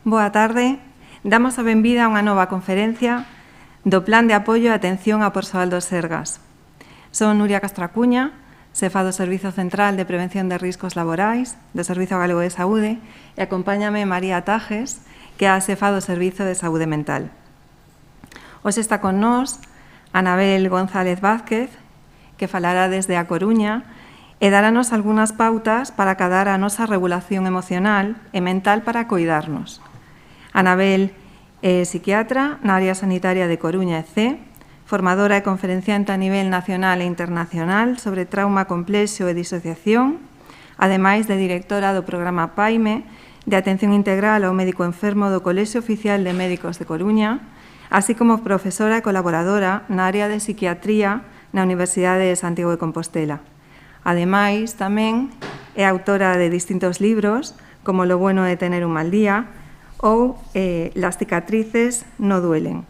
Boa tarde. Damos a benvida a unha nova conferencia do Plan de Apoio e Atención a Persoal do Sergas. Son Nuria Castracuña, xefa do Servizo Central de Prevención de Riscos Laborais do Servizo Galego de Saúde, e acompáñame María Tajes, que é a xefa do Servizo de Saúde Mental. Hoxe está con nós Anabel González Vázquez, que falará desde A Coruña e darános algunhas pautas para acadar a nosa regulación emocional e mental para coidarnos. Anabel é psiquiatra na área sanitaria de Coruña EC, formadora e conferenciante a nivel nacional e internacional sobre trauma complexo e disociación, ademais de directora do programa PAIME de Atención Integral ao Médico Enfermo do Colexio Oficial de Médicos de Coruña, así como profesora e colaboradora na área de psiquiatría na Universidade de Santiago de Compostela. Ademais, tamén é autora de distintos libros, como Lo bueno de tener un mal día ou Las cicatrices no duelen.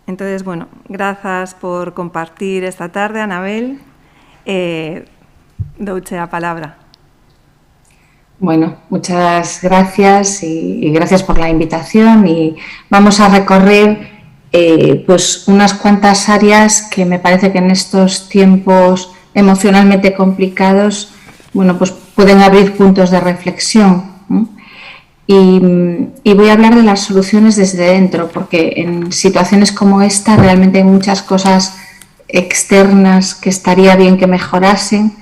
Entonces, bueno, grazas por compartir esta tarde, Anabel. Douche a palabra. Bueno, muchas gracias y gracias por la invitación, y vamos a recorrer pues unas cuantas áreas que me parece que en estos tiempos emocionalmente complicados, bueno, pues pueden abrir puntos de reflexión, ¿no? Y voy a hablar de las soluciones desde dentro, porque en situaciones como esta realmente hay muchas cosas externas que estaría bien que mejorasen,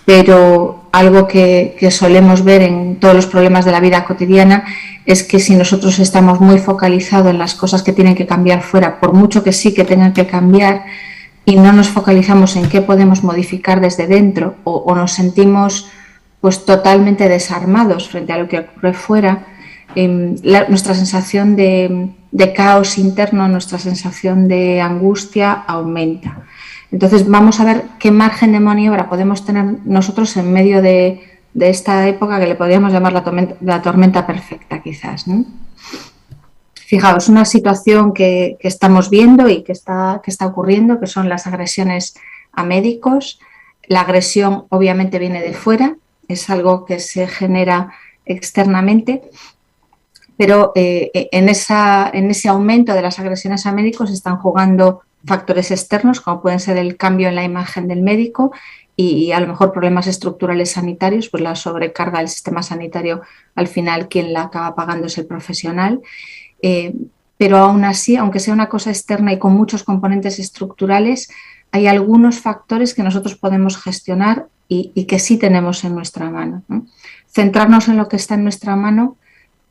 pero algo que solemos ver en todos los problemas de la vida cotidiana es que si nosotros estamos muy focalizados en las cosas que tienen que cambiar fuera, por mucho que sí que tengan que cambiar, y no nos focalizamos en qué podemos modificar desde dentro, o nos sentimos pues totalmente desarmados frente a lo que ocurre fuera, nuestra sensación de caos interno, nuestra sensación de angustia aumenta. Entonces vamos a ver qué margen de maniobra podemos tener nosotros en medio de esta época que le podríamos llamar la tormenta perfecta, quizás, ¿no? Fijaos, una situación que estamos viendo y que está ocurriendo, que son las agresiones a médicos. La agresión obviamente viene de fuera, es algo que se genera externamente, pero en ese aumento de las agresiones a médicos están jugando factores externos, como pueden ser el cambio en la imagen del médico y a lo mejor problemas estructurales sanitarios, pues la sobrecarga del sistema sanitario, al final quien la acaba pagando es el profesional. Pero aún así, aunque sea una cosa externa y con muchos componentes estructurales, hay algunos factores que nosotros podemos gestionar y que sí tenemos en nuestra mano, ¿no? Centrarnos en lo que está en nuestra mano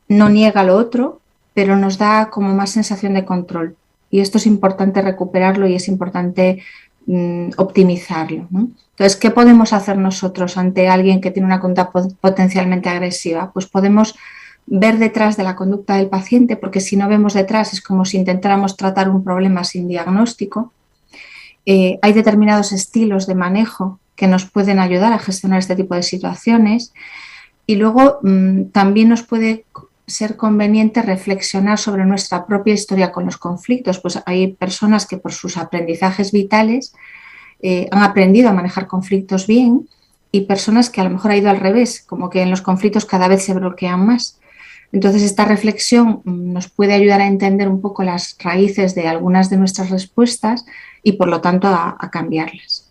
no niega lo otro, pero nos da como más sensación de control. Y esto es importante recuperarlo y es importante optimizarlo, ¿no? Entonces, ¿qué podemos hacer nosotros ante alguien que tiene una conducta potencialmente agresiva? Pues podemos ver detrás de la conducta del paciente, porque si no vemos detrás es como si intentáramos tratar un problema sin diagnóstico. Hay determinados estilos de manejo que nos pueden ayudar a gestionar este tipo de situaciones, y luego también nos puede ser conveniente reflexionar sobre nuestra propia historia con los conflictos. Pues hay personas que por sus aprendizajes vitales han aprendido a manejar conflictos bien, y personas que a lo mejor ha ido al revés, como que en los conflictos cada vez se bloquean más. Entonces esta reflexión nos puede ayudar a entender un poco las raíces de algunas de nuestras respuestas y por lo tanto a cambiarlas.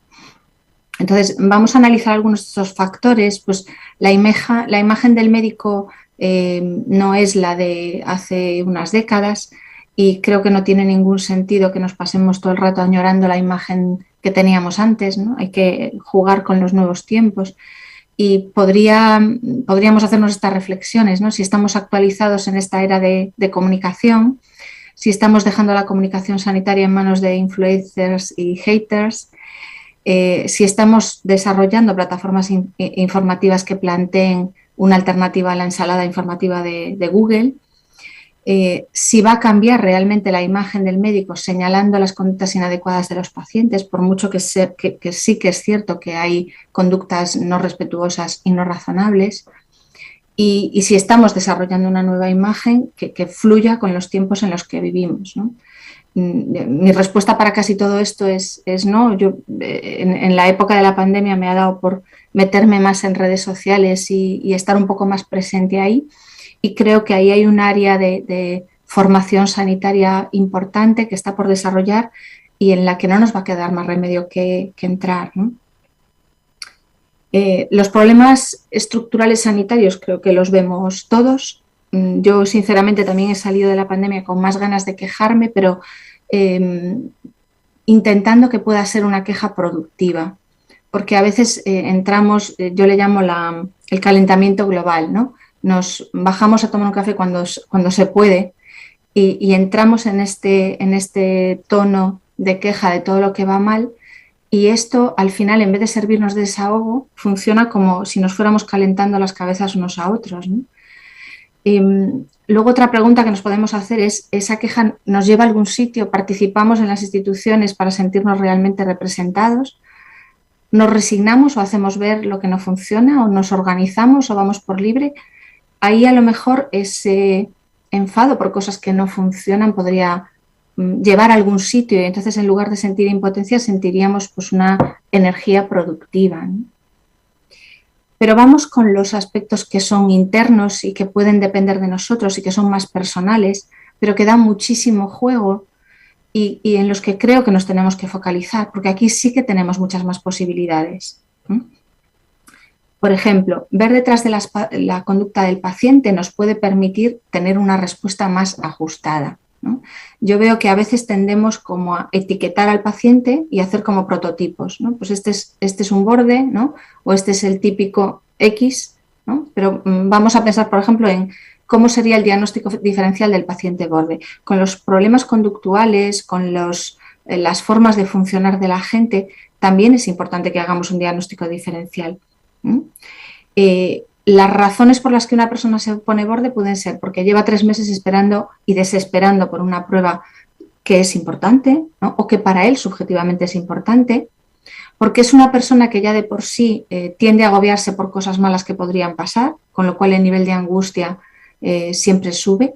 Entonces vamos a analizar algunos de estos factores. Pues la imagen del médico no es la de hace unas décadas, y creo que no tiene ningún sentido que nos pasemos todo el rato añorando la imagen que teníamos antes, ¿no? Hay que jugar con los nuevos tiempos. Y podríamos hacernos estas reflexiones, ¿no? Si estamos actualizados en esta era de comunicación, si estamos dejando la comunicación sanitaria en manos de influencers y haters, si estamos desarrollando plataformas informativas que planteen una alternativa a la ensalada informativa de Google, si va a cambiar realmente la imagen del médico señalando las conductas inadecuadas de los pacientes, por mucho que sí que es cierto que hay conductas no respetuosas y no razonables, y si estamos desarrollando una nueva imagen que fluya con los tiempos en los que vivimos, ¿no? Mi respuesta para casi todo esto es no. Yo en la época de la pandemia me ha dado por meterme más en redes sociales y estar un poco más presente ahí. y creo que ahí hay un área de formación sanitaria importante que está por desarrollar y en la que no nos va a quedar más remedio que entrar, ¿no? Los problemas estructurales sanitarios creo que los vemos todos. Yo, sinceramente, también he salido de la pandemia con más ganas de quejarme, pero intentando que pueda ser una queja productiva, porque a veces entramos, yo le llamo el calentamiento global, ¿no? Nos bajamos a tomar un café cuando se puede y entramos en este tono de queja de todo lo que va mal. Y esto, al final, en vez de servirnos de desahogo, funciona como si nos fuéramos calentando las cabezas unos a otros, ¿no? Luego, otra pregunta que nos podemos hacer es, ¿esa queja nos lleva a algún sitio? ¿Participamos en las instituciones para sentirnos realmente representados? ¿Nos resignamos o hacemos ver lo que no funciona? ¿O nos organizamos o vamos por libre? Ahí a lo mejor ese enfado por cosas que no funcionan podría llevar a algún sitio y entonces en lugar de sentir impotencia sentiríamos pues una energía productiva, ¿no? Pero vamos con los aspectos que son internos y que pueden depender de nosotros y que son más personales, pero que dan muchísimo juego y en los que creo que nos tenemos que focalizar, porque aquí sí que tenemos muchas más posibilidades. Por ejemplo, ver detrás de la conducta del paciente nos puede permitir tener una respuesta más ajustada, ¿no? Yo veo que a veces tendemos como a etiquetar al paciente y hacer como prototipos, ¿no? Pues este es un borde, ¿no? O este es el típico X, ¿no? Pero vamos a pensar, por ejemplo, en cómo sería el diagnóstico diferencial del paciente borde. Con los problemas conductuales, con las formas de funcionar de la gente, también es importante que hagamos un diagnóstico diferencial. Las razones por las que una persona se pone borde pueden ser porque lleva 3 meses esperando y desesperando por una prueba que es importante, ¿no? O que para él subjetivamente es importante, porque es una persona que ya de por sí tiende a agobiarse por cosas malas que podrían pasar, con lo cual el nivel de angustia siempre sube,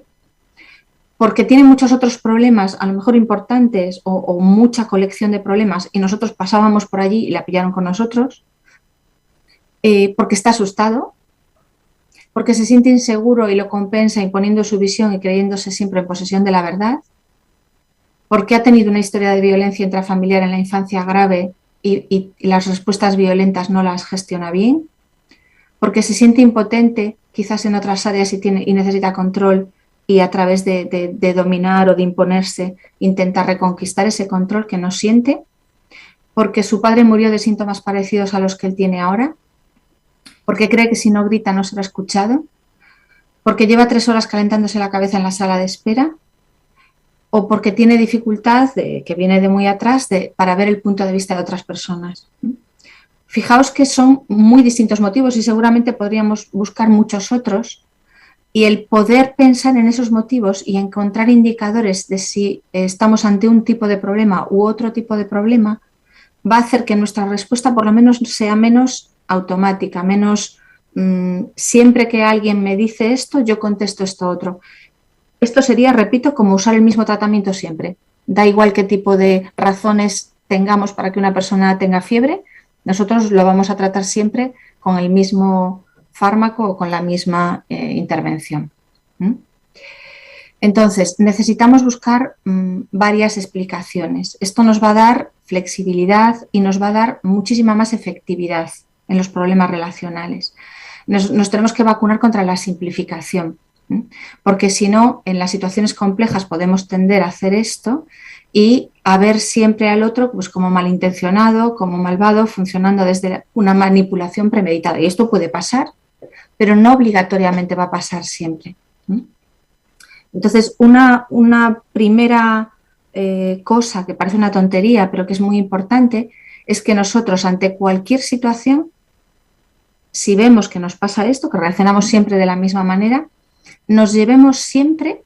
porque tiene muchos otros problemas, a lo mejor importantes o mucha colección de problemas y nosotros pasábamos por allí y la pillaron con nosotros, porque está asustado, porque se siente inseguro y lo compensa imponiendo su visión y creyéndose siempre en posesión de la verdad, porque ha tenido una historia de violencia intrafamiliar en la infancia grave y las respuestas violentas no las gestiona bien, porque se siente impotente quizás en otras áreas y necesita control y a través de dominar o de imponerse intenta reconquistar ese control que no siente, porque su padre murió de síntomas parecidos a los que él tiene ahora, porque cree que si no grita no será escuchado, porque lleva 3 horas calentándose la cabeza en la sala de espera, o porque tiene dificultad, que viene de muy atrás, para ver el punto de vista de otras personas. Fijaos que son muy distintos motivos y seguramente podríamos buscar muchos otros, y el poder pensar en esos motivos y encontrar indicadores de si estamos ante un tipo de problema u otro tipo de problema va a hacer que nuestra respuesta por lo menos sea menos automática, menos siempre que alguien me dice esto, yo contesto esto otro. Esto sería, repito, como usar el mismo tratamiento siempre. Da igual qué tipo de razones tengamos para que una persona tenga fiebre, nosotros lo vamos a tratar siempre con el mismo fármaco o con la misma intervención. Entonces, necesitamos buscar varias explicaciones. Esto nos va a dar flexibilidad y nos va a dar muchísima más efectividad en los problemas relacionales. Nos tenemos que vacunar contra la simplificación, porque si no, en las situaciones complejas podemos tender a hacer esto y a ver siempre al otro pues, como malintencionado, como malvado, funcionando desde una manipulación premeditada. Y esto puede pasar, pero no obligatoriamente va a pasar siempre. Entonces, una primera cosa que parece una tontería, pero que es muy importante, es que nosotros ante cualquier situación, si vemos que nos pasa esto, que reaccionamos siempre de la misma manera, nos llevemos siempre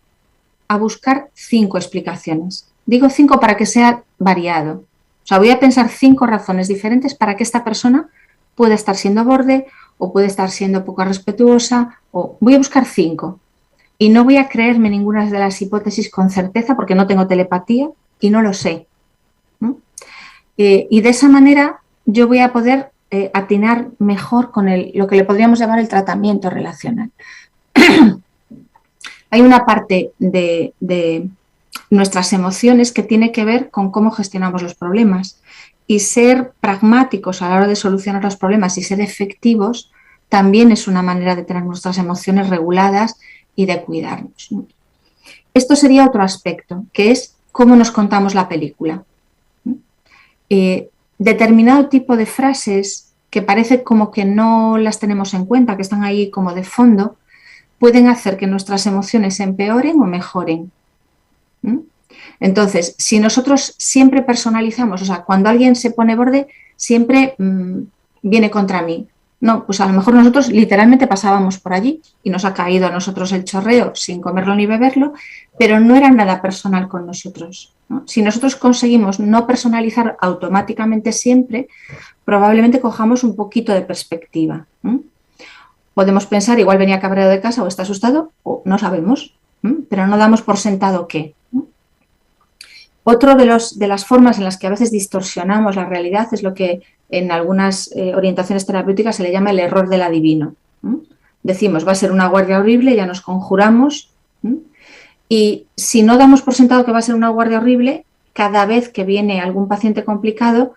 a buscar 5 explicaciones. Digo 5 para que sea variado. O sea, voy a pensar 5 razones diferentes para que esta persona pueda estar siendo borde o puede estar siendo poco respetuosa, o voy a buscar 5. Y no voy a creerme ninguna de las hipótesis con certeza porque no tengo telepatía y no lo sé. Y de esa manera yo voy a poder atinar mejor con lo que le podríamos llamar el tratamiento relacional. hay una parte de nuestras emociones que tiene que ver con cómo gestionamos los problemas. Y ser pragmáticos a la hora de solucionar los problemas y ser efectivos también es una manera de tener nuestras emociones reguladas y de cuidarnos, ¿no? Esto sería otro aspecto, que es cómo nos contamos la película. Determinado tipo de frases que parece como que no las tenemos en cuenta, que están ahí como de fondo, pueden hacer que nuestras emociones empeoren o mejoren. Entonces, si nosotros siempre personalizamos, o sea, cuando alguien se pone borde, siempre viene contra mí. No, pues a lo mejor nosotros literalmente pasábamos por allí y nos ha caído a nosotros el chorreo sin comerlo ni beberlo, pero no era nada personal con nosotros, ¿no? Si nosotros conseguimos no personalizar automáticamente siempre, probablemente cojamos un poquito de perspectiva, ¿no? Podemos pensar, igual venía cabreado de casa o está asustado, o no sabemos, ¿no? Pero no damos por sentado qué, ¿no? Otro de las formas en las que a veces distorsionamos la realidad es lo que en algunas orientaciones terapéuticas se le llama el error del adivino. Decimos, va a ser una guardia horrible, ya nos conjuramos, y si no damos por sentado que va a ser una guardia horrible, cada vez que viene algún paciente complicado,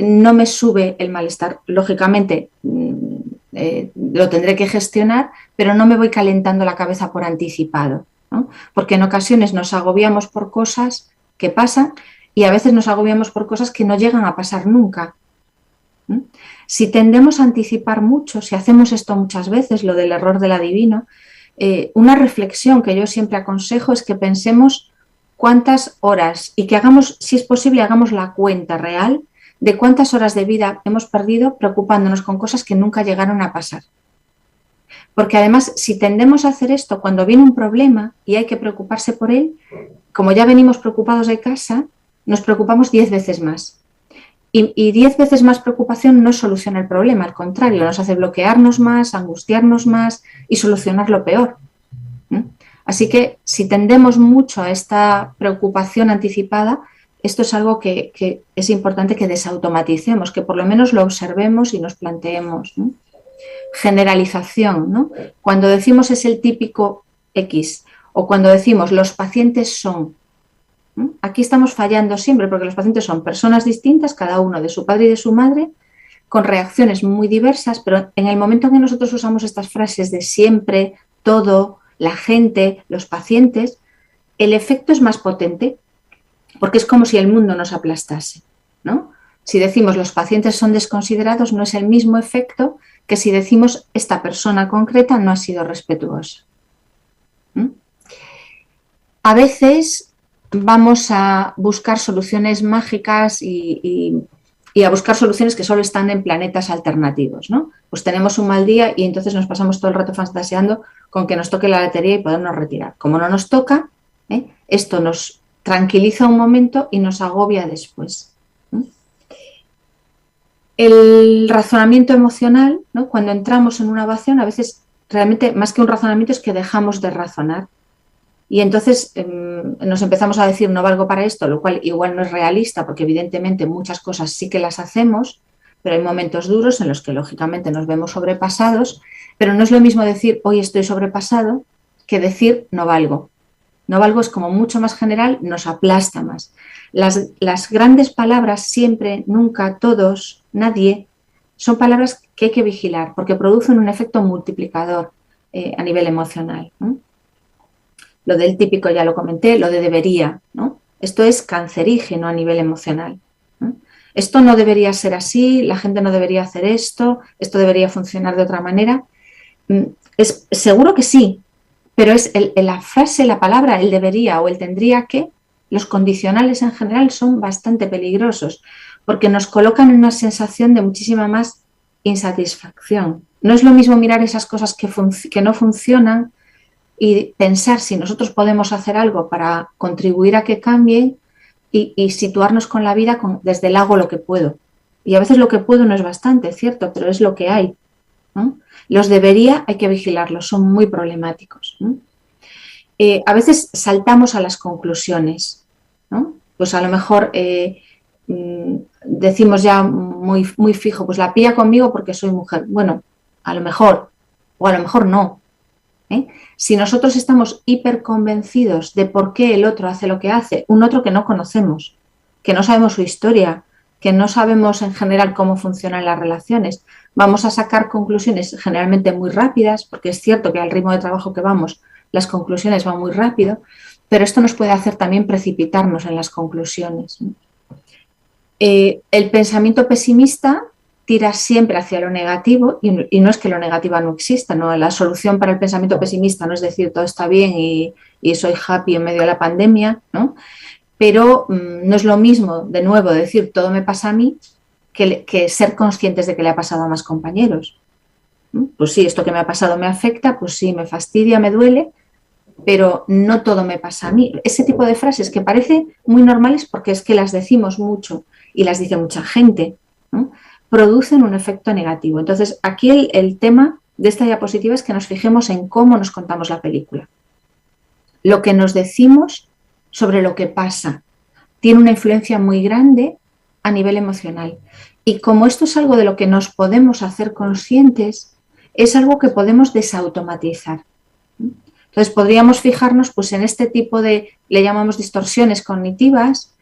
no me sube el malestar. Lógicamente, lo tendré que gestionar, pero no me voy calentando la cabeza por anticipado, ¿no? Porque en ocasiones nos agobiamos por cosas que pasan y a veces nos agobiamos por cosas que no llegan a pasar nunca. Si tendemos a anticipar mucho, si hacemos esto muchas veces, lo del error del adivino, una reflexión que yo siempre aconsejo es que pensemos cuántas horas y que hagamos, si es posible, hagamos la cuenta real de cuántas horas de vida hemos perdido preocupándonos con cosas que nunca llegaron a pasar. Porque además, si tendemos a hacer esto cuando viene un problema y hay que preocuparse por él, como ya venimos preocupados de casa, nos preocupamos 10 veces más. Y 10 veces más preocupación no soluciona el problema, al contrario, nos hace bloquearnos más, angustiarnos más y solucionarlo peor. Así que si tendemos mucho a esta preocupación anticipada, esto es algo que es importante que desautomaticemos, que por lo menos lo observemos y nos planteemos, ¿no? Generalización, ¿no? Cuando decimos es el típico X o cuando decimos los pacientes son, ¿no? Aquí estamos fallando siempre porque los pacientes son personas distintas, cada uno de su padre y de su madre, con reacciones muy diversas, pero en el momento en que nosotros usamos estas frases de siempre, todo, la gente, los pacientes, el efecto es más potente porque es como si el mundo nos aplastase, ¿no? Si decimos los pacientes son desconsiderados, no es el mismo efecto que si decimos esta persona concreta no ha sido respetuosa. A veces vamos a buscar soluciones mágicas y a buscar soluciones que solo están en planetas alternativos, ¿no? Pues tenemos un mal día y entonces nos pasamos todo el rato fantaseando con que nos toque la lotería y podernos retirar. Como no nos toca, esto nos tranquiliza un momento y nos agobia después. El razonamiento emocional, ¿no? Cuando entramos en una ovación, a veces realmente más que un razonamiento es que dejamos de razonar. Y entonces nos empezamos a decir no valgo para esto, lo cual igual no es realista porque evidentemente muchas cosas sí que las hacemos, pero hay momentos duros en los que lógicamente nos vemos sobrepasados, pero no es lo mismo decir hoy estoy sobrepasado que decir no valgo. No valgo es como mucho más general, nos aplasta más. Las grandes palabras siempre, nunca, todos, nadie, son palabras que hay que vigilar porque producen un efecto multiplicador a nivel emocional, ¿no? Lo del típico ya lo comenté, lo de debería, ¿no? Esto es cancerígeno a nivel emocional, ¿no? Esto no debería ser así, la gente no debería hacer esto debería funcionar de otra manera. Seguro que sí, pero es la frase, la palabra, el debería o el tendría que, los condicionales en general son bastante peligrosos porque nos colocan en una sensación de muchísima más insatisfacción. No es lo mismo mirar esas cosas que no funcionan y pensar si nosotros podemos hacer algo para contribuir a que cambie y situarnos con la vida desde el hago lo que puedo. Y a veces lo que puedo no es bastante, cierto, pero es lo que hay, ¿no? Los debería hay que vigilarlos, son muy problemáticos, ¿no? A veces saltamos a las conclusiones, ¿no? Pues a lo mejor decimos ya muy, muy fijo, pues la pilla conmigo porque soy mujer. Bueno, a lo mejor, o a lo mejor no. Si nosotros estamos hiperconvencidos de por qué el otro hace lo que hace, un otro que no conocemos, que no sabemos su historia, que no sabemos en general cómo funcionan las relaciones, vamos a sacar conclusiones generalmente muy rápidas, porque es cierto que al ritmo de trabajo que vamos, las conclusiones van muy rápido, pero esto nos puede hacer también precipitarnos en las conclusiones. El pensamiento pesimista tira siempre hacia lo negativo y no es que lo negativo no exista, ¿no? La solución para el pensamiento pesimista no es decir todo está bien y soy happy en medio de la pandemia, ¿no? Pero no es lo mismo, de nuevo, decir todo me pasa a mí que ser conscientes de que le ha pasado a más compañeros. Pues sí, esto que me ha pasado me afecta, pues sí, me fastidia, me duele, pero no todo me pasa a mí. Ese tipo de frases que parecen muy normales porque es que las decimos mucho y las dice mucha gente, ¿no? Producen un efecto negativo. Entonces, aquí el tema de esta diapositiva es que nos fijemos en cómo nos contamos la película. Lo que nos decimos sobre lo que pasa tiene una influencia muy grande a nivel emocional. Y como esto es algo de lo que nos podemos hacer conscientes, es algo que podemos desautomatizar. Entonces, podríamos fijarnos pues, en este tipo de, le llamamos distorsiones cognitivas,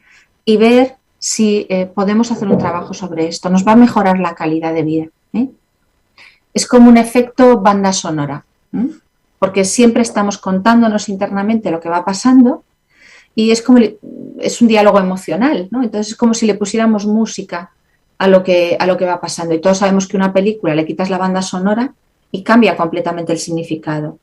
y ver si podemos hacer un trabajo sobre esto. Nos va a mejorar la calidad de vida. Es como un efecto banda sonora, porque siempre estamos contándonos internamente lo que va pasando y es un diálogo emocional, ¿no? Entonces es como si le pusiéramos música a lo que va pasando. Y todos sabemos que una película le quitas la banda sonora y cambia completamente el significado.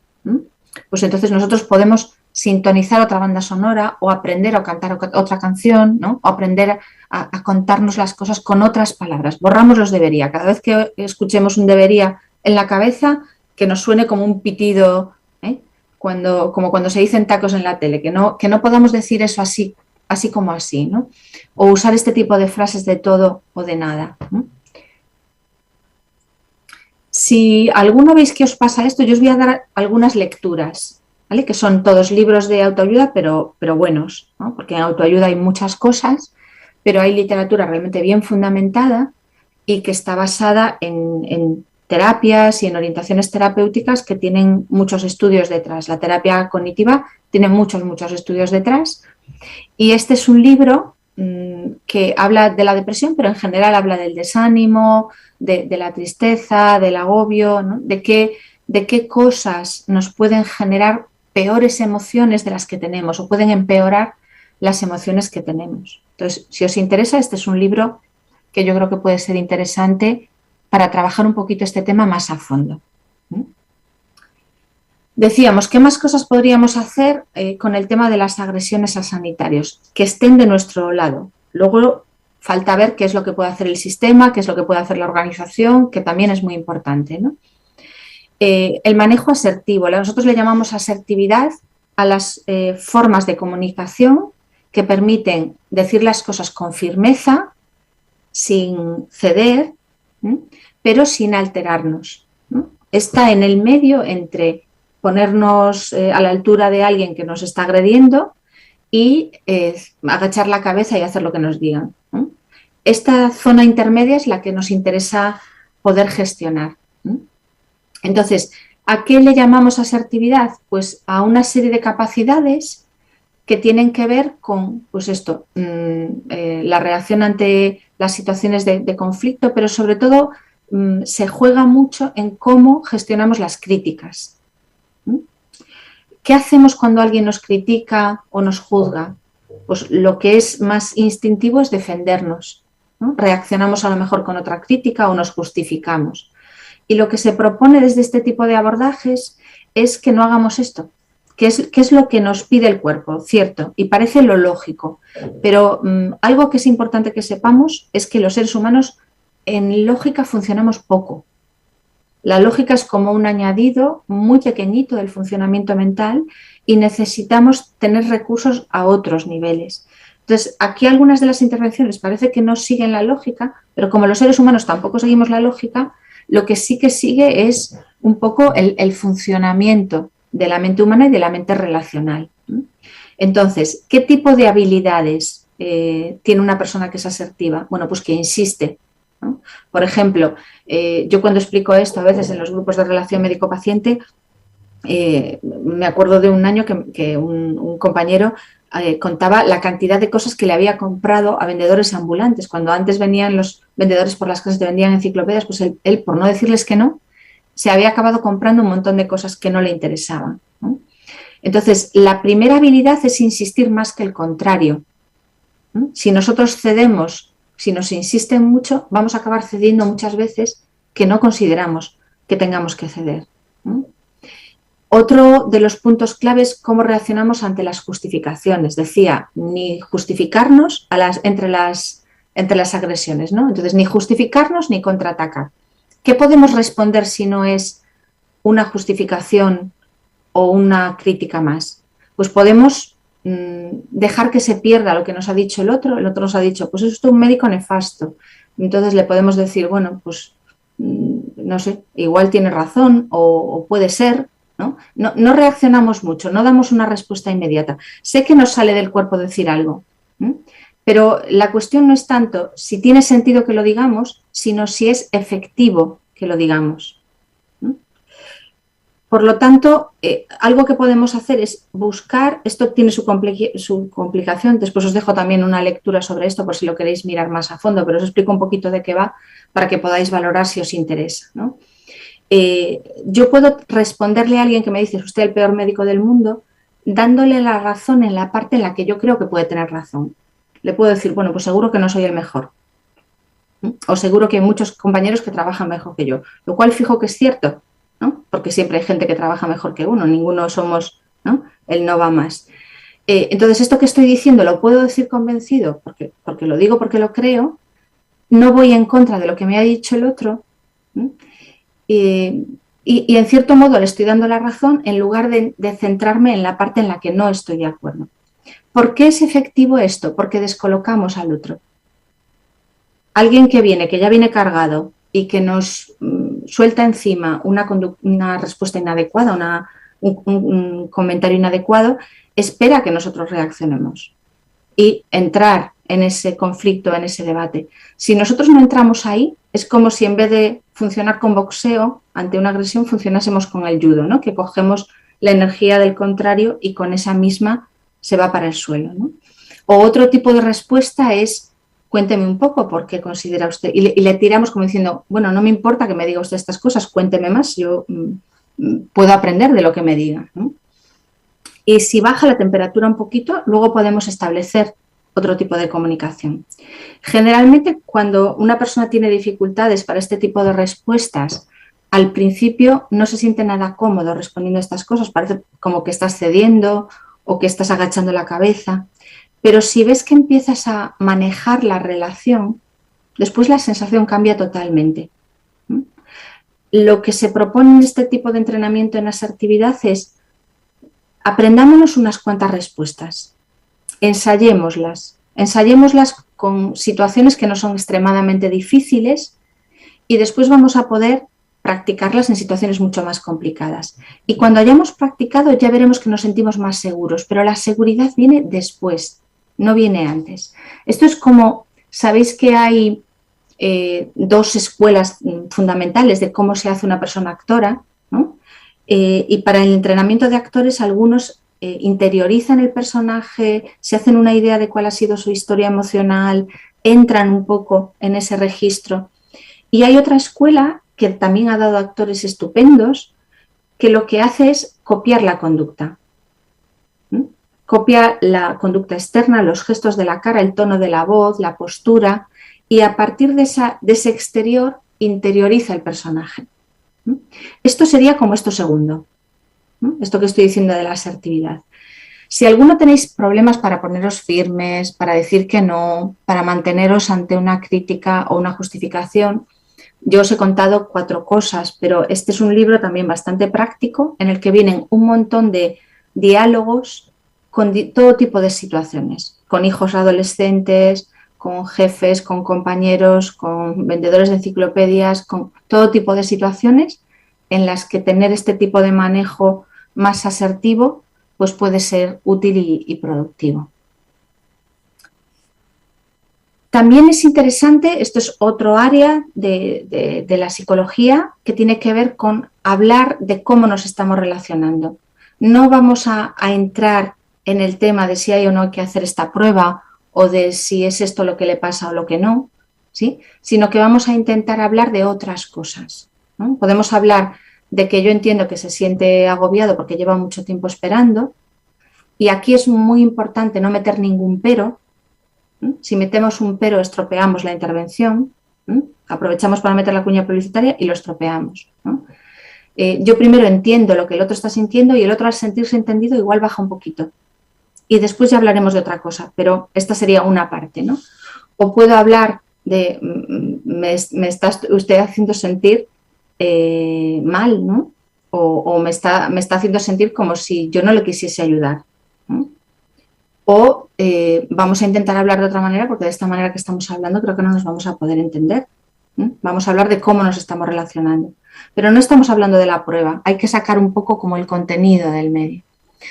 Pues entonces nosotros podemos sintonizar otra banda sonora o aprender a cantar otra canción, ¿no? O aprender a contarnos las cosas con otras palabras. Borramos los debería. Cada vez que escuchemos un debería en la cabeza, que nos suene como un pitido, como cuando se dicen tacos en la tele, que no podamos decir eso así como así, ¿no? O usar este tipo de frases de todo o de nada, ¿no? Si alguno veis que os pasa esto, yo os voy a dar algunas lecturas, ¿vale? Que son todos libros de autoayuda, pero buenos, ¿no? Porque en autoayuda hay muchas cosas, pero hay literatura realmente bien fundamentada y que está basada en terapias y en orientaciones terapéuticas que tienen muchos estudios detrás. La terapia cognitiva tiene muchos estudios detrás y este es un libro que habla de la depresión, pero en general habla del desánimo, de la tristeza, del agobio, ¿no? de qué cosas nos pueden generar peores emociones de las que tenemos o pueden empeorar las emociones que tenemos. Entonces, si os interesa, este es un libro que yo creo que puede ser interesante para trabajar un poquito este tema más a fondo. Decíamos, ¿qué más cosas podríamos hacer con el tema de las agresiones a sanitarios? Que estén de nuestro lado. Luego falta ver qué es lo que puede hacer el sistema, qué es lo que puede hacer la organización, que también es muy importante, ¿no? El manejo asertivo. Nosotros le llamamos asertividad a las formas de comunicación que permiten decir las cosas con firmeza, sin ceder, pero sin alterarnos, ¿no? Está en el medio entre ponernos a la altura de alguien que nos está agrediendo y agachar la cabeza y hacer lo que nos digan, ¿no? Esta zona intermedia es la que nos interesa poder gestionar, ¿no? Entonces, ¿a qué le llamamos asertividad? Pues a una serie de capacidades que tienen que ver con, pues esto, la reacción ante las situaciones de conflicto, pero sobre todo se juega mucho en cómo gestionamos las críticas. ¿Qué hacemos cuando alguien nos critica o nos juzga? Pues lo que es más instintivo es defendernos, ¿no? Reaccionamos a lo mejor con otra crítica o nos justificamos. Y lo que se propone desde este tipo de abordajes es que no hagamos esto. ¿Qué es lo que nos pide el cuerpo? Cierto, y parece lo lógico, pero algo que es importante que sepamos es que los seres humanos en lógica funcionamos poco. La lógica es como un añadido muy pequeñito del funcionamiento mental y necesitamos tener recursos a otros niveles. Entonces, aquí algunas de las intervenciones parece que no siguen la lógica, pero como los seres humanos tampoco seguimos la lógica, lo que sí que sigue es un poco el funcionamiento de la mente humana y de la mente relacional. Entonces, ¿qué tipo de habilidades tiene una persona que es asertiva? Bueno, pues que insiste, ¿no? Por ejemplo, yo cuando explico esto a veces en los grupos de relación médico-paciente, Me acuerdo de un año que un compañero contaba la cantidad de cosas que le había comprado a vendedores ambulantes. Cuando antes venían los vendedores por las casas y te vendían enciclopedias, pues él, por no decirles que no, se había acabado comprando un montón de cosas que no le interesaban, ¿no? Entonces, la primera habilidad es insistir más que el contrario, ¿no? Si nosotros cedemos, si nos insisten mucho, vamos a acabar cediendo muchas veces que no consideramos que tengamos que ceder, ¿no? Otro de los puntos claves es cómo reaccionamos ante las justificaciones. Decía, ni justificarnos entre las agresiones, ¿no? Entonces, ni justificarnos ni contraatacar. ¿Qué podemos responder si no es una justificación o una crítica más? Pues podemos dejar que se pierda lo que nos ha dicho el otro nos ha dicho, pues es usted un médico nefasto. Entonces le podemos decir, bueno, pues no sé, igual tiene razón o puede ser, ¿no? No reaccionamos mucho, no damos una respuesta inmediata. Sé que nos sale del cuerpo decir algo, pero la cuestión no es tanto si tiene sentido que lo digamos, sino si es efectivo que lo digamos. Por lo tanto, algo que podemos hacer es buscar, esto tiene su complicación, después os dejo también una lectura sobre esto por si lo queréis mirar más a fondo, pero os explico un poquito de qué va para que podáis valorar si os interesa, ¿no? Yo puedo responderle a alguien que me dice, es usted el peor médico del mundo, dándole la razón en la parte en la que yo creo que puede tener razón. Le puedo decir, bueno, pues seguro que no soy el mejor. O seguro que hay muchos compañeros que trabajan mejor que yo, lo cual fijo que es cierto, ¿no? Porque siempre hay gente que trabaja mejor que uno, ninguno somos, ¿no? El no va más. Entonces, esto que estoy diciendo lo puedo decir convencido, porque lo digo porque lo creo, no voy en contra de lo que me ha dicho el otro, y en cierto modo le estoy dando la razón en lugar de centrarme en la parte en la que no estoy de acuerdo. ¿Por qué es efectivo esto? Porque descolocamos al otro. Alguien que ya viene cargado y que nos suelta encima una respuesta inadecuada, un comentario inadecuado, espera que nosotros reaccionemos y entrar en ese conflicto, en ese debate. Si nosotros no entramos ahí, es como si en vez de funcionar con boxeo ante una agresión, funcionásemos con el judo, ¿no? Que cogemos la energía del contrario y con esa misma se va para el suelo, ¿no? O otro tipo de respuesta es, cuénteme un poco por qué considera usted, y le tiramos como diciendo, bueno, no me importa que me diga usted estas cosas, cuénteme más, yo puedo aprender de lo que me diga, ¿no? Y si baja la temperatura un poquito, luego podemos establecer otro tipo de comunicación. Generalmente, cuando una persona tiene dificultades para este tipo de respuestas, al principio no se siente nada cómodo respondiendo a estas cosas, parece como que estás cediendo o que estás agachando la cabeza, pero si ves que empiezas a manejar la relación, después la sensación cambia totalmente. Lo que se propone en este tipo de entrenamiento en asertividad es aprendámonos unas cuantas respuestas, ensayémoslas con situaciones que no son extremadamente difíciles y después vamos a poder practicarlas en situaciones mucho más complicadas. Y cuando hayamos practicado ya veremos que nos sentimos más seguros, pero la seguridad viene después, no viene antes. Esto es como, sabéis que hay dos escuelas fundamentales de cómo se hace una persona actora, ¿no? Y para el entrenamiento de actores algunos interiorizan el personaje, se hacen una idea de cuál ha sido su historia emocional, entran un poco en ese registro. Y hay otra escuela que también ha dado actores estupendos, que lo que hace es copiar la conducta. Copia la conducta externa, los gestos de la cara, el tono de la voz, la postura, y a partir de ese exterior interioriza el personaje. Esto sería como esto segundo, esto que estoy diciendo de la asertividad. Si alguno tenéis problemas para poneros firmes, para decir que no, para manteneros ante una crítica o una justificación, yo os he contado 4 cosas, pero este es un libro también bastante práctico en el que vienen un montón de diálogos con todo tipo de situaciones, con hijos adolescentes, con jefes, con compañeros, con vendedores de enciclopedias, con todo tipo de situaciones en las que tener este tipo de manejo más asertivo pues puede ser útil y productivo. También es interesante, esto es otro área de la psicología que tiene que ver con hablar de cómo nos estamos relacionando. No vamos a entrar en el tema de si hay o no que hacer esta prueba o de si es esto lo que le pasa o lo que no, ¿sí? Sino que vamos a intentar hablar de otras cosas, ¿no? Podemos hablar de que yo entiendo que se siente agobiado porque lleva mucho tiempo esperando, y aquí es muy importante no meter ningún pero. Si metemos un pero, estropeamos la intervención. Aprovechamos para meter la cuña publicitaria y lo estropeamos, ¿no? Yo primero entiendo lo que el otro está sintiendo y el otro, al sentirse entendido, igual baja un poquito. Y después ya hablaremos de otra cosa, pero esta sería una parte, ¿no? O puedo hablar de, me está usted haciendo sentir mal, ¿no? O me está haciendo sentir como si yo no le quisiese ayudar, ¿no? O vamos a intentar hablar de otra manera, porque de esta manera que estamos hablando creo que no nos vamos a poder entender. Vamos a hablar de cómo nos estamos relacionando. Pero no estamos hablando de la prueba, hay que sacar un poco como el contenido del medio.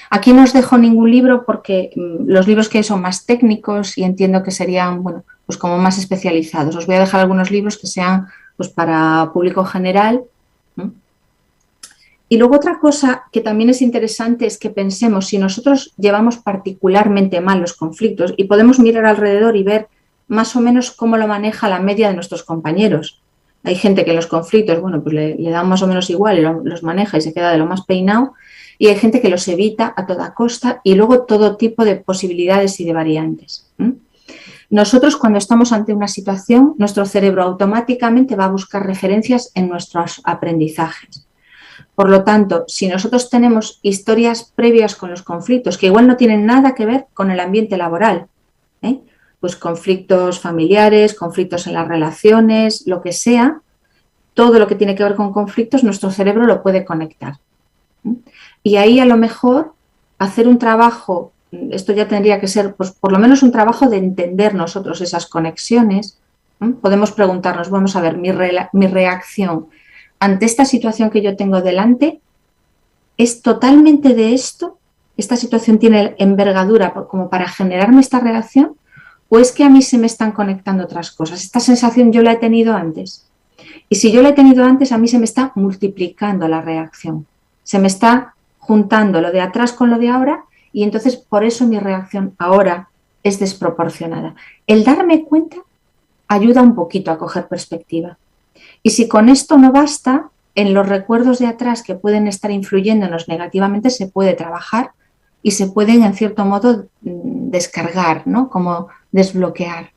Aquí no os dejo ningún libro porque los libros que hay son más técnicos y entiendo que serían, bueno, pues como más especializados. Os voy a dejar algunos libros que sean pues para público general, ¿no? Y luego otra cosa que también es interesante es que pensemos si nosotros llevamos particularmente mal los conflictos, y podemos mirar alrededor y ver más o menos cómo lo maneja la media de nuestros compañeros. Hay gente que en los conflictos, bueno, pues le dan más o menos igual y los maneja y se queda de lo más peinado, y hay gente que los evita a toda costa, y luego todo tipo de posibilidades y de variantes. Nosotros, cuando estamos ante una situación, nuestro cerebro automáticamente va a buscar referencias en nuestros aprendizajes. Por lo tanto, si nosotros tenemos historias previas con los conflictos, que igual no tienen nada que ver con el ambiente laboral, pues conflictos familiares, conflictos en las relaciones, lo que sea, todo lo que tiene que ver con conflictos, nuestro cerebro lo puede conectar. Y ahí a lo mejor hacer un trabajo, esto ya tendría que ser pues, por lo menos un trabajo de entender nosotros esas conexiones. Podemos preguntarnos, vamos a ver, mi reacción ante esta situación que yo tengo delante, ¿es totalmente de esto? ¿Esta situación tiene envergadura como para generarme esta reacción? ¿O es que a mí se me están conectando otras cosas? Esta sensación yo la he tenido antes. Y si yo la he tenido antes, a mí se me está multiplicando la reacción. Se me está juntando lo de atrás con lo de ahora, y entonces por eso mi reacción ahora es desproporcionada. El darme cuenta ayuda un poquito a coger perspectiva. Y si con esto no basta, en los recuerdos de atrás que pueden estar influyéndonos negativamente se puede trabajar y se pueden, en cierto modo, descargar, ¿no? Como desbloquear.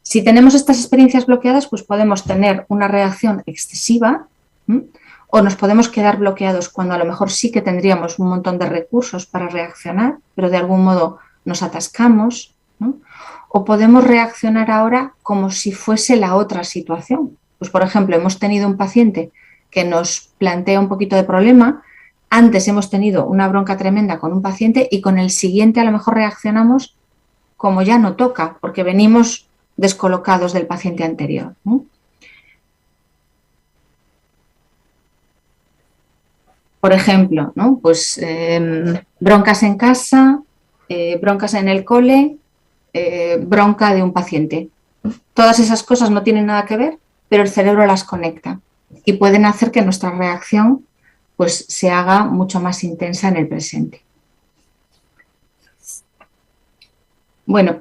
Si tenemos estas experiencias bloqueadas, pues podemos tener una reacción excesiva, o nos podemos quedar bloqueados cuando a lo mejor sí que tendríamos un montón de recursos para reaccionar, pero de algún modo nos atascamos, ¿no? O podemos reaccionar ahora como si fuese la otra situación. Pues, por ejemplo, hemos tenido un paciente que nos plantea un poquito de problema, antes hemos tenido una bronca tremenda con un paciente y con el siguiente a lo mejor reaccionamos como ya no toca, porque venimos descolocados del paciente anterior, ¿no? Por ejemplo, ¿no? Pues broncas en casa, broncas en el cole, bronca de un paciente. Todas esas cosas no tienen nada que ver, pero el cerebro las conecta y pueden hacer que nuestra reacción pues, se haga mucho más intensa en el presente. Bueno,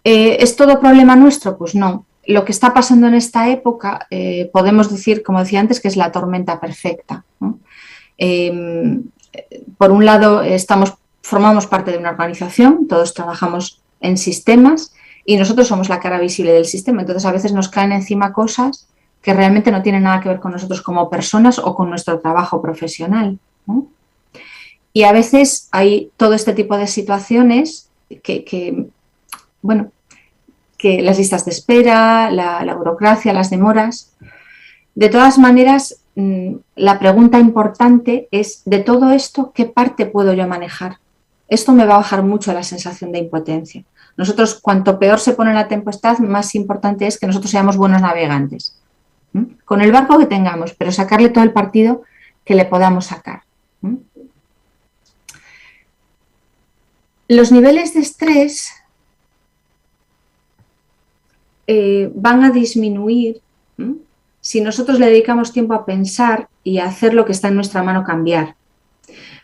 ¿es todo problema nuestro? Pues no. Lo que está pasando en esta época, podemos decir, como decía antes, que es la tormenta perfecta, ¿no? Por un lado, formamos parte de una organización, todos trabajamos en sistemas y nosotros somos la cara visible del sistema. Entonces, a veces nos caen encima cosas que realmente no tienen nada que ver con nosotros como personas o con nuestro trabajo profesional, ¿no? Y a veces hay todo este tipo de situaciones que las listas de espera, la burocracia, las demoras. De todas maneras, la pregunta importante es, de todo esto, ¿qué parte puedo yo manejar? Esto me va a bajar mucho la sensación de impotencia. Nosotros, cuanto peor se pone la tempestad, más importante es que nosotros seamos buenos navegantes, con el barco que tengamos, pero sacarle todo el partido que le podamos sacar. Los niveles de estrés van a disminuir si nosotros le dedicamos tiempo a pensar y a hacer lo que está en nuestra mano cambiar.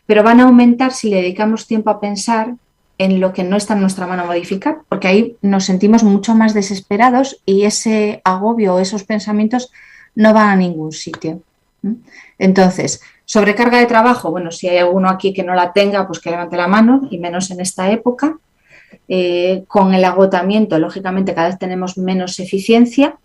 Pero van a aumentar si le dedicamos tiempo a pensar en lo que no está en nuestra mano modificar, porque ahí nos sentimos mucho más desesperados y ese agobio o esos pensamientos no van a ningún sitio. Entonces, sobrecarga de trabajo, bueno, si hay alguno aquí que no la tenga, pues que levante la mano, y menos en esta época. Con el agotamiento, lógicamente, cada vez tenemos menos eficiencia,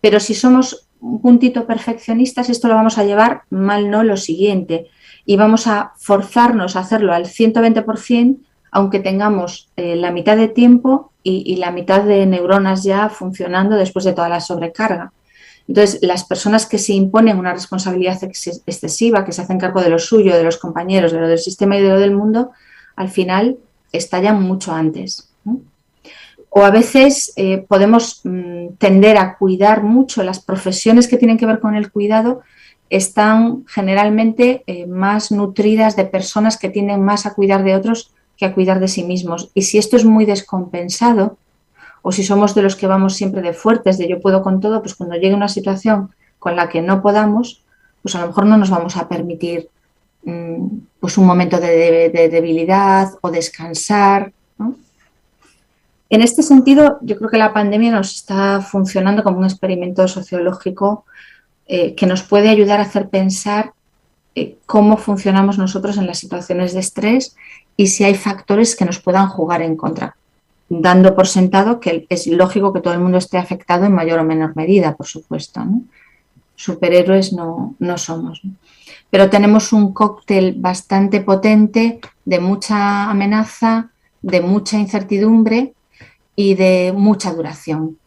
pero si somos un puntito perfeccionistas, esto lo vamos a llevar mal, no lo siguiente, y vamos a forzarnos a hacerlo al 120%, aunque tengamos la mitad de tiempo y la mitad de neuronas ya funcionando después de toda la sobrecarga. Entonces, las personas que se imponen una responsabilidad excesiva, que se hacen cargo de lo suyo, de los compañeros, de lo del sistema y de lo del mundo, al final estallan mucho antes, ¿no? O a veces podemos tender a cuidar mucho. Las profesiones que tienen que ver con el cuidado están generalmente más nutridas de personas que tienden más a cuidar de otros que a cuidar de sí mismos. Y si esto es muy descompensado, o si somos de los que vamos siempre de fuertes, de yo puedo con todo, pues cuando llegue una situación con la que no podamos, pues a lo mejor no nos vamos a permitir pues un momento de debilidad o descansar, ¿no? En este sentido, yo creo que la pandemia nos está funcionando como un experimento sociológico que nos puede ayudar a hacer pensar cómo funcionamos nosotros en las situaciones de estrés y si hay factores que nos puedan jugar en contra, dando por sentado que es lógico que todo el mundo esté afectado en mayor o menor medida, por supuesto, ¿no? Superhéroes no somos, ¿no? Pero tenemos un cóctel bastante potente de mucha amenaza, de mucha incertidumbre y de mucha duración.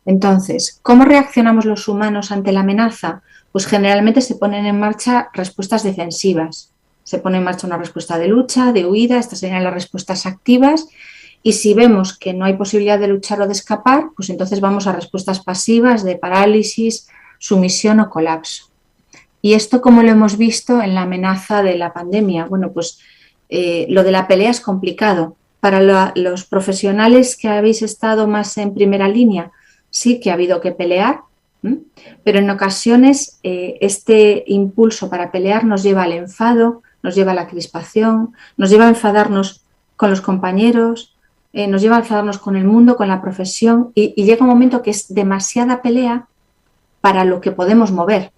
Entonces, ¿cómo reaccionamos los humanos ante la amenaza? Pues generalmente se ponen en marcha respuestas defensivas. Se pone en marcha una respuesta de lucha, de huida, estas serían las respuestas activas, y si vemos que no hay posibilidad de luchar o de escapar, pues entonces vamos a respuestas pasivas de parálisis, sumisión o colapso. ¿Y esto cómo lo hemos visto en la amenaza de la pandemia? Bueno, pues lo de la pelea es complicado. Para los profesionales que habéis estado más en primera línea, sí que ha habido que pelear, pero en ocasiones este impulso para pelear nos lleva al enfado, nos lleva a la crispación, nos lleva a enfadarnos con los compañeros, nos lleva a enfadarnos con el mundo, con la profesión, y llega un momento que es demasiada pelea para lo que podemos mover.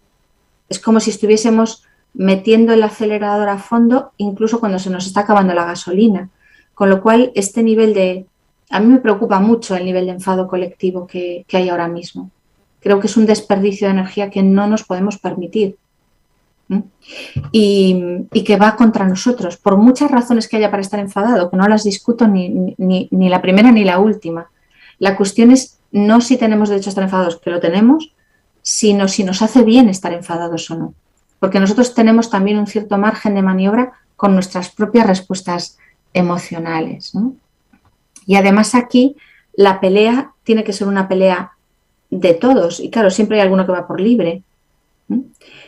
Es como si estuviésemos metiendo el acelerador a fondo, incluso cuando se nos está acabando la gasolina. Con lo cual, este nivel de... A mí me preocupa mucho el nivel de enfado colectivo que hay ahora mismo. Creo que es un desperdicio de energía que no nos podemos permitir. Y que va contra nosotros, por muchas razones que haya para estar enfadado, que no las discuto ni la primera ni la última. La cuestión es no si tenemos derecho a estar enfadados, que lo tenemos, sino si nos hace bien estar enfadados o no. Porque nosotros tenemos también un cierto margen de maniobra con nuestras propias respuestas emocionales, ¿no? Y además aquí la pelea tiene que ser una pelea de todos. Y claro, siempre hay alguno que va por libre, ¿no?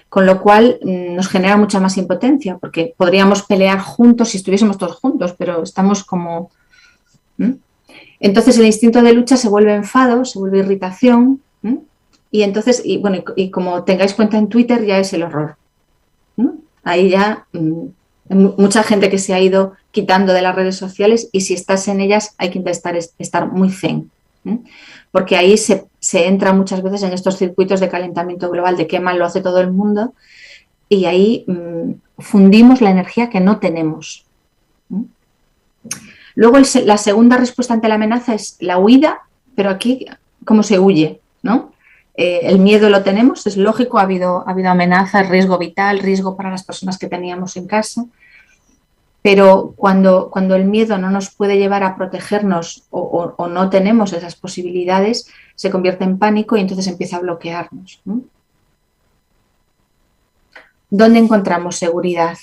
Con lo cual nos genera mucha más impotencia, porque podríamos pelear juntos si estuviésemos todos juntos, pero estamos como... Entonces el instinto de lucha se vuelve enfado, se vuelve irritación, y entonces, y como tengáis cuenta en Twitter, ya es el horror, ¿no? Ahí ya mucha gente que se ha ido quitando de las redes sociales, y si estás en ellas hay que intentar estar muy zen, porque ahí se entra muchas veces en estos circuitos de calentamiento global, de qué mal lo hace todo el mundo, y ahí fundimos la energía que no tenemos. Luego la segunda respuesta ante la amenaza es la huida, pero aquí cómo se huye, ¿no? El miedo lo tenemos, es lógico, ha habido amenazas, riesgo vital, riesgo para las personas que teníamos en casa, pero cuando el miedo no nos puede llevar a protegernos o no tenemos esas posibilidades, se convierte en pánico y entonces empieza a bloquearnos, ¿no? ¿Dónde encontramos seguridad?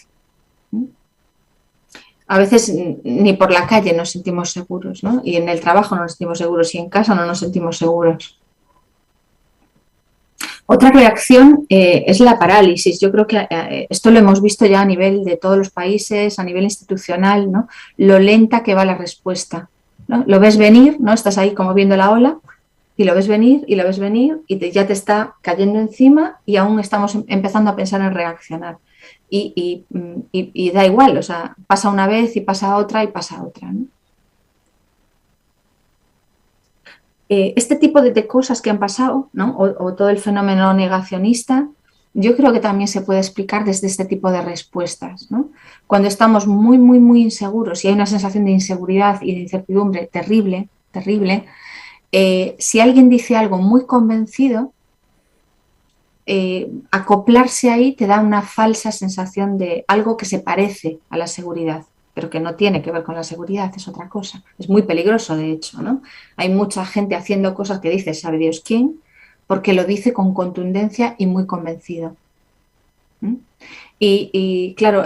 A veces ni por la calle nos sentimos seguros, ¿no? Y en el trabajo no nos sentimos seguros y en casa no nos sentimos seguros. Otra reacción es la parálisis. Yo creo que esto lo hemos visto ya a nivel de todos los países, a nivel institucional, ¿no? Lo lenta que va la respuesta, ¿no? Lo ves venir, ¿no? Estás ahí como viendo la ola y lo ves venir y lo ves venir y ya te está cayendo encima y aún estamos empezando a pensar en reaccionar. Y da igual, o sea, pasa una vez y pasa otra y pasa otra, ¿no? Este tipo de cosas que han pasado, ¿no? O todo el fenómeno negacionista, yo creo que también se puede explicar desde este tipo de respuestas, ¿no? Cuando estamos muy, muy, muy inseguros y hay una sensación de inseguridad y de incertidumbre terrible, terrible, si alguien dice algo muy convencido, acoplarse ahí te da una falsa sensación de algo que se parece a la seguridad, pero que no tiene que ver con la seguridad, es otra cosa. Es muy peligroso, de hecho, ¿no? Hay mucha gente haciendo cosas que dice, sabe Dios quién, porque lo dice con contundencia y muy convencido. Y claro,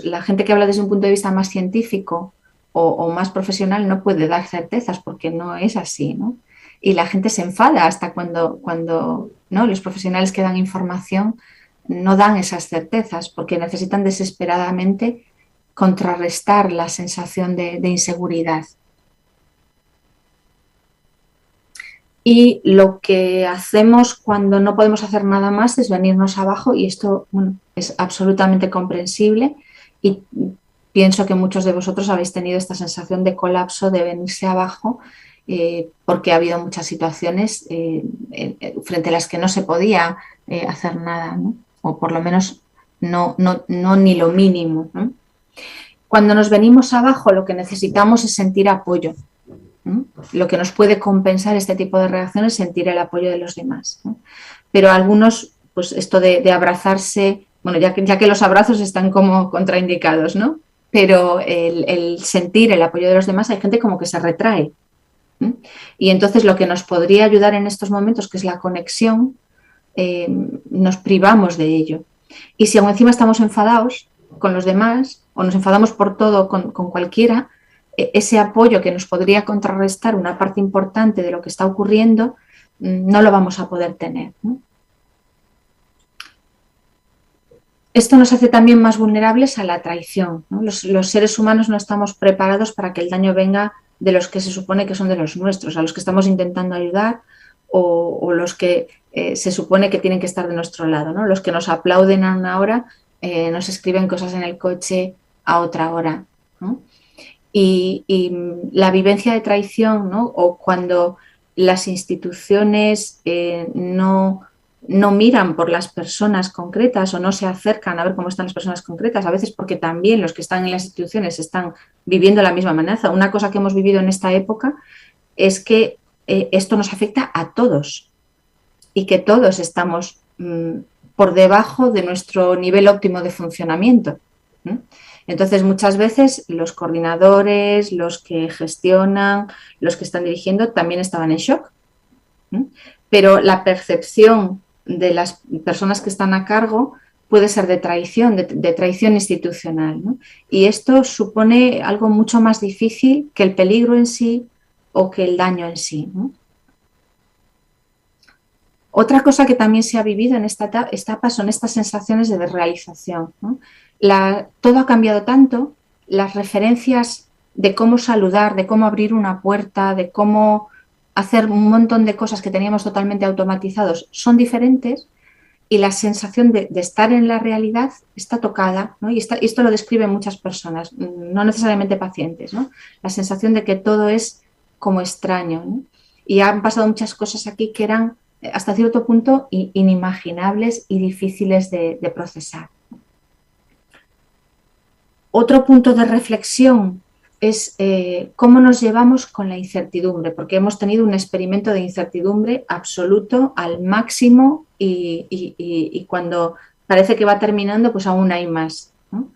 la gente que habla desde un punto de vista más científico o más profesional no puede dar certezas porque no es así, ¿no? Y la gente se enfada hasta cuando ¿no? Los profesionales que dan información no dan esas certezas porque necesitan desesperadamente contrarrestar la sensación de inseguridad. Y lo que hacemos cuando no podemos hacer nada más es venirnos abajo y esto bueno, es absolutamente comprensible y pienso que muchos de vosotros habéis tenido esta sensación de colapso, de venirse abajo, porque ha habido muchas situaciones frente a las que no se podía hacer nada, ¿no? O por lo menos no ni lo mínimo, ¿no? Cuando nos venimos abajo lo que necesitamos es sentir apoyo. Lo que nos puede compensar este tipo de reacciones es sentir el apoyo de los demás, ¿no? Pero algunos, pues esto de abrazarse, bueno, ya que los abrazos están como contraindicados, ¿no? Pero el sentir el apoyo de los demás, hay gente como que se retrae. Y entonces lo que nos podría ayudar en estos momentos, que es la conexión, nos privamos de ello. Y si aún encima estamos enfadados con los demás o nos enfadamos por todo con cualquiera, ese apoyo que nos podría contrarrestar una parte importante de lo que está ocurriendo, no lo vamos a poder tener, ¿no? Esto nos hace también más vulnerables a la traición, ¿no? Los seres humanos no estamos preparados para que el daño venga de los que se supone que son de los nuestros, a los que estamos intentando ayudar o los que se supone que tienen que estar de nuestro lado, ¿no? Los que nos aplauden a una hora, nos escriben cosas en el coche a otra hora, ¿no? Y la vivencia de traición, ¿no? O cuando las instituciones no miran por las personas concretas o no se acercan a ver cómo están las personas concretas, a veces porque también los que están en las instituciones están viviendo la misma amenaza. Una cosa que hemos vivido en esta época es que esto nos afecta a todos y que todos estamos por debajo de nuestro nivel óptimo de funcionamiento. Entonces, muchas veces los coordinadores, los que gestionan, los que están dirigiendo, también estaban en shock. Pero la percepción de las personas que están a cargo puede ser de traición, de traición institucional, ¿no? Y esto supone algo mucho más difícil que el peligro en sí o que el daño en sí, ¿no? Otra cosa que también se ha vivido en esta etapa son estas sensaciones de desrealización, ¿no? Todo ha cambiado tanto, las referencias de cómo saludar, de cómo abrir una puerta, de cómo hacer un montón de cosas que teníamos totalmente automatizados son diferentes y la sensación de estar en la realidad está tocada, ¿no? Y esto lo describen muchas personas, no necesariamente pacientes, ¿no? La sensación de que todo es como extraño, ¿no? Y han pasado muchas cosas aquí que eran hasta cierto punto inimaginables y difíciles de procesar. Otro punto de reflexión es cómo nos llevamos con la incertidumbre, porque hemos tenido un experimento de incertidumbre absoluto al máximo y cuando parece que va terminando, pues aún hay más, ¿no?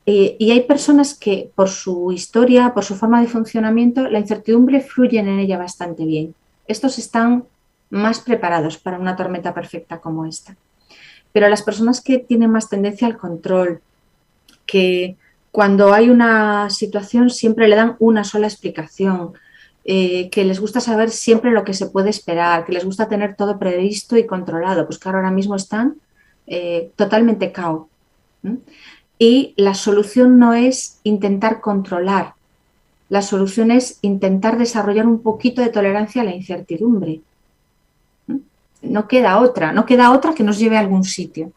Y hay personas que por su historia, por su forma de funcionamiento, la incertidumbre fluyen en ella bastante bien. Estos están más preparados para una tormenta perfecta como esta. Pero las personas que tienen más tendencia al control, que cuando hay una situación siempre le dan una sola explicación, que les gusta saber siempre lo que se puede esperar, que les gusta tener todo previsto y controlado, pues claro, ahora mismo están totalmente cao. Y la solución no es intentar controlar, la solución es intentar desarrollar un poquito de tolerancia a la incertidumbre, no queda otra que nos lleve a algún sitio.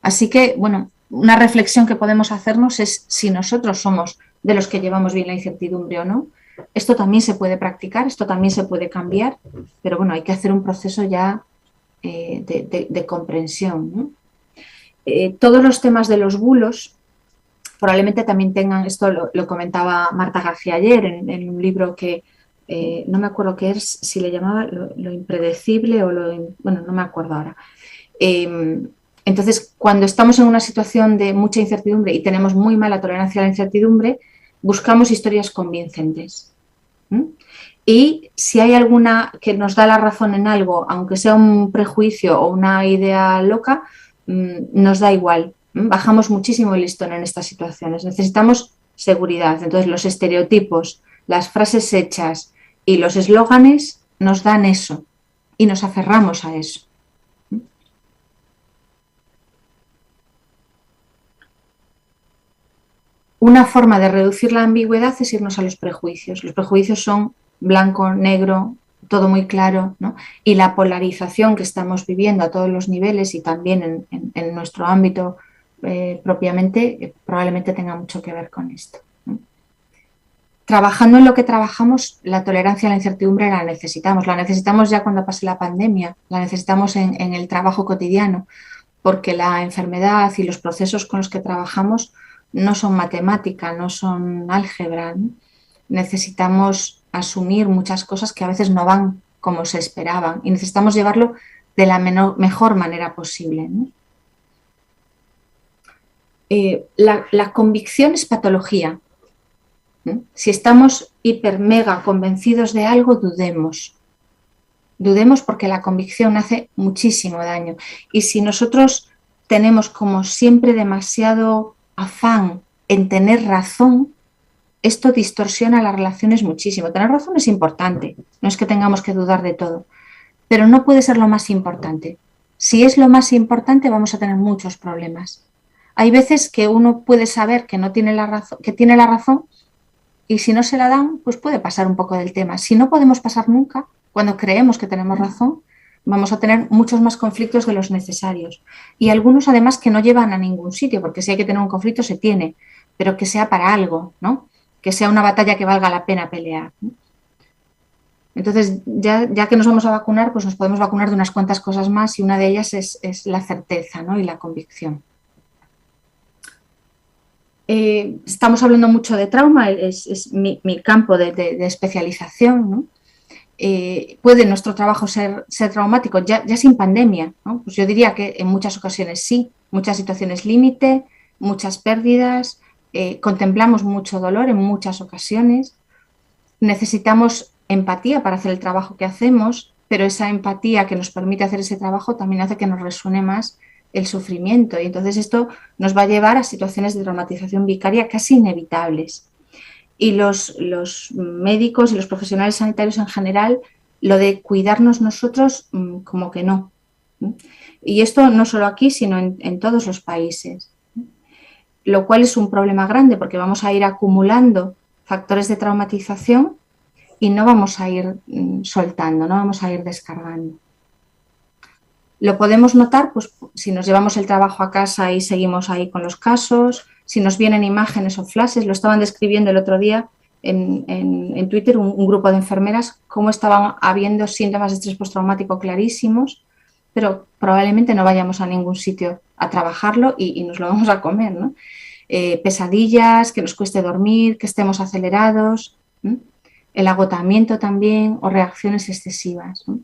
Así que, bueno, una reflexión que podemos hacernos es si nosotros somos de los que llevamos bien la incertidumbre o no. Esto también se puede practicar, esto también se puede cambiar, pero bueno, hay que hacer un proceso ya de comprensión, ¿no? Todos los temas de los bulos probablemente también tengan, esto lo comentaba Marta García ayer en un libro que no me acuerdo qué es, si le llamaba lo impredecible o bueno, no me acuerdo ahora. Entonces, cuando estamos en una situación de mucha incertidumbre y tenemos muy mala tolerancia a la incertidumbre, buscamos historias convincentes. Y si hay alguna que nos da la razón en algo, aunque sea un prejuicio o una idea loca, nos da igual. Bajamos muchísimo el listón en estas situaciones. Necesitamos seguridad. Entonces, los estereotipos, las frases hechas y los eslóganes nos dan eso y nos aferramos a eso. Una forma de reducir la ambigüedad es irnos a los prejuicios. Los prejuicios son blanco, negro, todo muy claro, ¿no? Y la polarización que estamos viviendo a todos los niveles y también en nuestro ámbito propiamente, probablemente tenga mucho que ver con esto, ¿no? Trabajando en lo que trabajamos, la tolerancia a la incertidumbre la necesitamos ya cuando pase la pandemia, la necesitamos en el trabajo cotidiano, porque la enfermedad y los procesos con los que trabajamos no son matemática, no son álgebra, ¿no? Necesitamos asumir muchas cosas que a veces no van como se esperaban y necesitamos llevarlo de la mejor manera posible, ¿no? La convicción es patología. Si estamos hiper mega convencidos de algo, dudemos. Dudemos porque la convicción hace muchísimo daño. Y si nosotros tenemos como siempre demasiado afán en tener razón, esto distorsiona las relaciones muchísimo. Tener razón es importante, no es que tengamos que dudar de todo, pero no puede ser lo más importante. Si es lo más importante, vamos a tener muchos problemas. Hay veces que uno puede saber que no tiene la razón, que tiene la razón, y si no se la dan, pues puede pasar un poco del tema. Si no podemos pasar nunca, cuando creemos que tenemos razón, vamos a tener muchos más conflictos de los necesarios. Y algunos además que no llevan a ningún sitio, porque si hay que tener un conflicto se tiene, pero que sea para algo, ¿no? Que sea una batalla que valga la pena pelear, ¿no? Entonces, ya que nos vamos a vacunar, pues nos podemos vacunar de unas cuantas cosas más y una de ellas es la certeza, ¿no? Y la convicción. Estamos hablando mucho de trauma, es mi campo de especialización, ¿no? ¿Puede nuestro trabajo ser traumático ya sin pandemia, ¿no? Pues yo diría que en muchas ocasiones sí, muchas situaciones límite, muchas pérdidas, contemplamos mucho dolor en muchas ocasiones, necesitamos empatía para hacer el trabajo que hacemos, pero esa empatía que nos permite hacer ese trabajo también hace que nos resuene más el sufrimiento y entonces esto nos va a llevar a situaciones de traumatización vicaria casi inevitables. Y los médicos y los profesionales sanitarios en general, lo de cuidarnos nosotros, como que no. Y esto no solo aquí, sino en todos los países. Lo cual es un problema grande porque vamos a ir acumulando factores de traumatización y no vamos a ir soltando, no vamos a ir descargando. Lo podemos notar pues, si nos llevamos el trabajo a casa y seguimos ahí con los casos, si nos vienen imágenes o flashes, lo estaban describiendo el otro día en Twitter un grupo de enfermeras, cómo estaban habiendo síntomas de estrés postraumático clarísimos, pero probablemente no vayamos a ningún sitio a trabajarlo y nos lo vamos a comer, ¿no? Pesadillas, que nos cueste dormir, que estemos acelerados, el agotamiento también o reacciones excesivas, ¿no?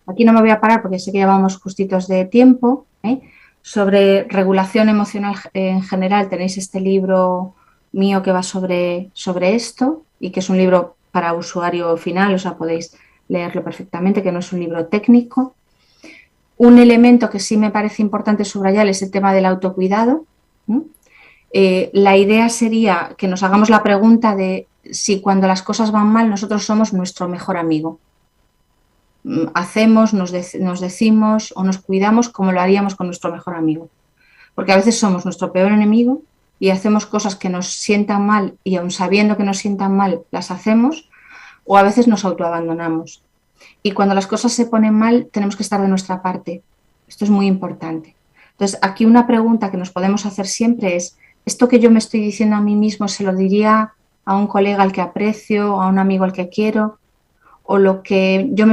Aquí no me voy a parar porque sé que ya vamos justitos de tiempo, ¿eh? Sobre regulación emocional en general tenéis este libro mío que va sobre esto y que es un libro para usuario final, o sea, podéis leerlo perfectamente, que no es un libro técnico. Un elemento que sí me parece importante subrayar es el tema del autocuidado. La idea sería que nos hagamos la pregunta de si cuando las cosas van mal nosotros somos nuestro mejor amigo. Hacemos, nos decimos o nos cuidamos como lo haríamos con nuestro mejor amigo. Porque a veces somos nuestro peor enemigo y hacemos cosas que nos sientan mal y aun sabiendo que nos sientan mal las hacemos, o a veces nos autoabandonamos. Y cuando las cosas se ponen mal, tenemos que estar de nuestra parte. Esto es muy importante. Entonces, aquí una pregunta que nos podemos hacer siempre es, ¿esto que yo me estoy diciendo a mí mismo se lo diría a un colega al que aprecio, a un amigo al que quiero? ¿O lo que yo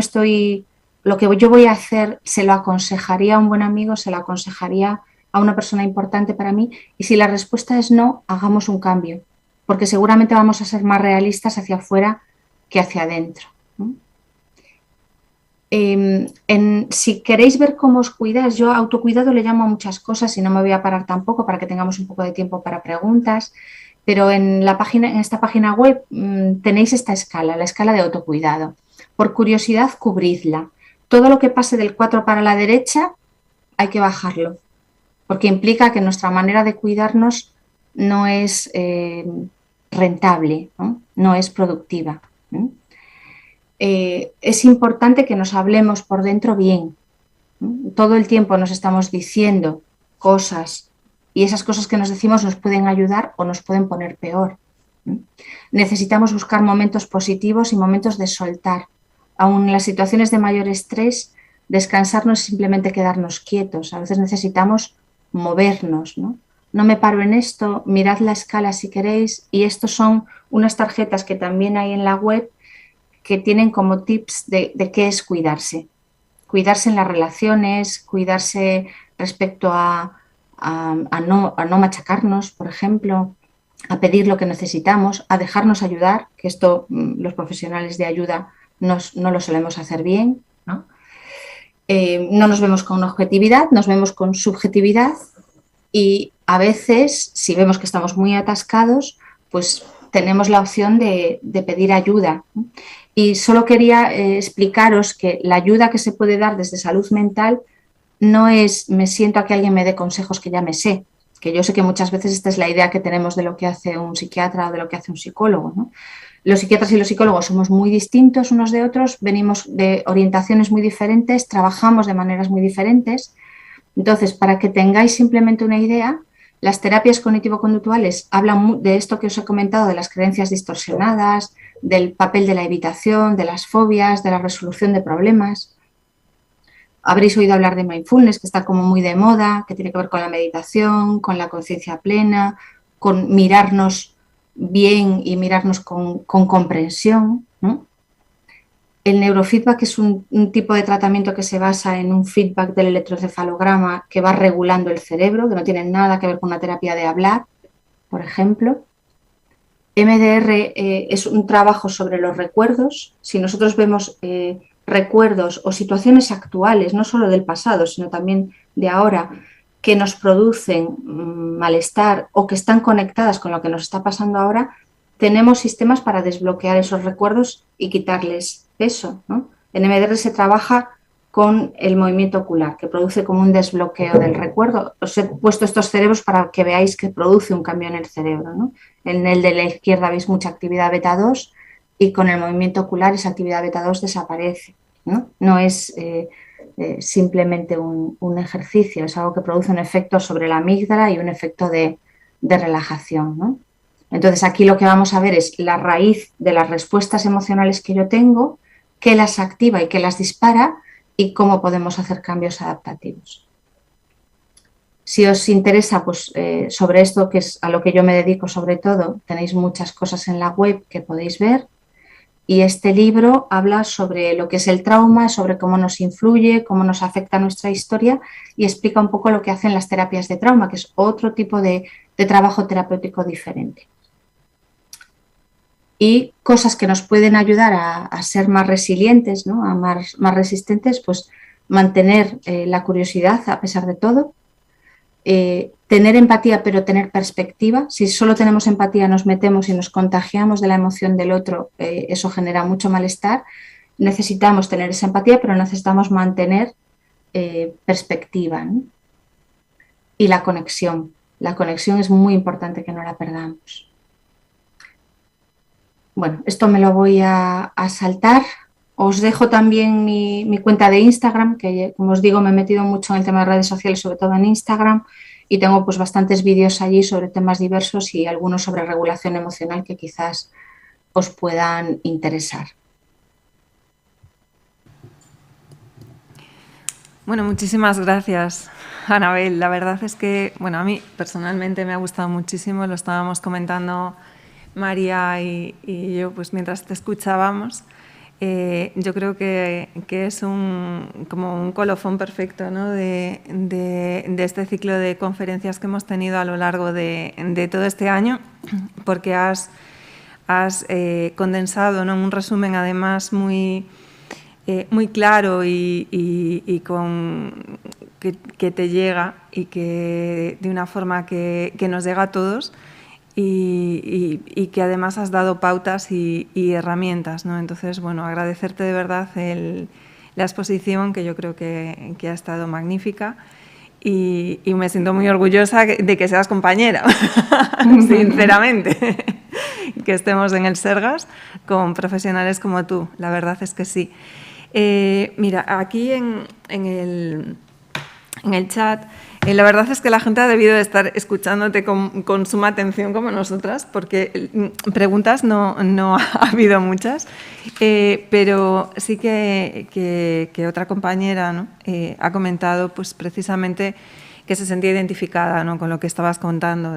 voy a hacer se lo aconsejaría a un buen amigo, se lo aconsejaría a una persona importante para mí? Y si la respuesta es no, hagamos un cambio, porque seguramente vamos a ser más realistas hacia afuera que hacia adentro, ¿no? Si queréis ver cómo os cuidáis, yo autocuidado le llamo a muchas cosas y no me voy a parar tampoco para que tengamos un poco de tiempo para preguntas, pero en esta página web tenéis esta escala, la escala de autocuidado. Por curiosidad, cubridla. Todo lo que pase del 4 para la derecha hay que bajarlo, porque implica que nuestra manera de cuidarnos no es rentable, no es productiva. Es importante que nos hablemos por dentro bien. Todo el tiempo nos estamos diciendo cosas y esas cosas que nos decimos nos pueden ayudar o nos pueden poner peor. Necesitamos buscar momentos positivos y momentos de soltar. Aún en las situaciones de mayor estrés, descansar no es simplemente quedarnos quietos. A veces necesitamos movernos, ¿no? No me paro en esto, mirad la escala si queréis, y estos son unas tarjetas que también hay en la web que tienen como tips de qué es cuidarse. Cuidarse en las relaciones, cuidarse respecto a no machacarnos, por ejemplo, a pedir lo que necesitamos, a dejarnos ayudar, que esto los profesionales de ayuda no lo solemos hacer bien, ¿no? No nos vemos con objetividad, nos vemos con subjetividad y a veces, si vemos que estamos muy atascados, pues tenemos la opción de pedir ayuda. Y solo quería explicaros que la ayuda que se puede dar desde salud mental no es me siento a que alguien me dé consejos que ya me sé, que yo sé que muchas veces esta es la idea que tenemos de lo que hace un psiquiatra o de lo que hace un psicólogo, ¿no? Los psiquiatras y los psicólogos somos muy distintos unos de otros, venimos de orientaciones muy diferentes, trabajamos de maneras muy diferentes. Entonces, para que tengáis simplemente una idea, las terapias cognitivo-conductuales hablan de esto que os he comentado, de las creencias distorsionadas, del papel de la evitación, de las fobias, de la resolución de problemas. Habréis oído hablar de mindfulness, que está como muy de moda, que tiene que ver con la meditación, con la conciencia plena, con mirarnos bien y mirarnos con comprensión, ¿no? El neurofeedback es un tipo de tratamiento que se basa en un feedback del electroencefalograma que va regulando el cerebro, que no tiene nada que ver con una terapia de hablar, por ejemplo. MDR es un trabajo sobre los recuerdos. Si nosotros vemos recuerdos o situaciones actuales, no solo del pasado, sino también de ahora, que nos producen malestar o que están conectadas con lo que nos está pasando ahora, tenemos sistemas para desbloquear esos recuerdos y quitarles peso, ¿no? En MDR se trabaja con el movimiento ocular, que produce como un desbloqueo del recuerdo. Os he puesto estos cerebros para que veáis que produce un cambio en el cerebro, ¿no? En el de la izquierda veis mucha actividad beta 2 y con el movimiento ocular esa actividad beta 2 desaparece, ¿no? No es simplemente un ejercicio, es algo que produce un efecto sobre la amígdala y un efecto de relajación, ¿no? Entonces aquí lo que vamos a ver es la raíz de las respuestas emocionales que yo tengo, qué las activa y qué las dispara y cómo podemos hacer cambios adaptativos. Si os interesa pues, sobre esto, que es a lo que yo me dedico sobre todo, tenéis muchas cosas en la web que podéis ver. Y este libro habla sobre lo que es el trauma, sobre cómo nos influye, cómo nos afecta nuestra historia y explica un poco lo que hacen las terapias de trauma, que es otro tipo de trabajo terapéutico diferente. Y cosas que nos pueden ayudar a ser más resilientes, ¿no? A más resistentes, pues mantener la curiosidad a pesar de todo, tener empatía pero tener perspectiva. Si solo tenemos empatía nos metemos y nos contagiamos de la emoción del otro, eso genera mucho malestar. Necesitamos tener esa empatía pero necesitamos mantener perspectiva, ¿no? Y la conexión es muy importante que no la perdamos. Bueno, esto me lo voy a saltar. Os dejo también mi cuenta de Instagram, que como os digo me he metido mucho en el tema de redes sociales, sobre todo en Instagram, y tengo pues bastantes vídeos allí sobre temas diversos y algunos sobre regulación emocional que quizás os puedan interesar. Bueno, muchísimas gracias, Anabel. La verdad es que, bueno, a mí personalmente me ha gustado muchísimo, lo estábamos comentando María y yo, pues mientras te escuchábamos. Yo creo que es como un colofón perfecto, ¿no? de este ciclo de conferencias que hemos tenido a lo largo de todo este año, porque has condensado, ¿no? Un resumen además muy claro y que te llega y que de una forma que nos llega a todos y que además has dado pautas y herramientas, ¿no? Entonces, bueno, agradecerte de verdad la exposición, que yo creo que ha estado magnífica y me siento muy orgullosa de que seas compañera, sinceramente, que estemos en el Sergas con profesionales como tú, la verdad es que sí. Mira, aquí en el chat, la verdad es que la gente ha debido de estar escuchándote con suma atención como nosotras, porque preguntas no ha habido muchas, pero sí que otra compañera, ¿no? Ha comentado pues, precisamente que se sentía identificada, ¿no? Con lo que estabas contando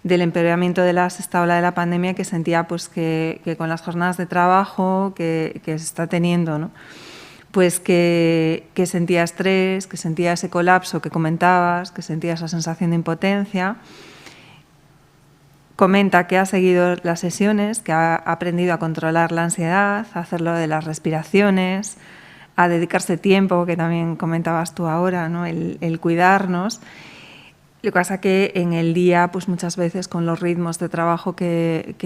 del empeoramiento de esta ola de la pandemia, que sentía pues, que con las jornadas de trabajo que se está teniendo, ¿no? Pues que sentía estrés, que sentía ese colapso que comentabas, que sentía esa sensación de impotencia. Comenta que ha seguido las sesiones, que ha aprendido a controlar la ansiedad, a hacerlo de las respiraciones, a dedicarse tiempo, que también comentabas tú ahora, ¿no? el cuidarnos. Lo que pasa que en el día, pues muchas veces con los ritmos de trabajo que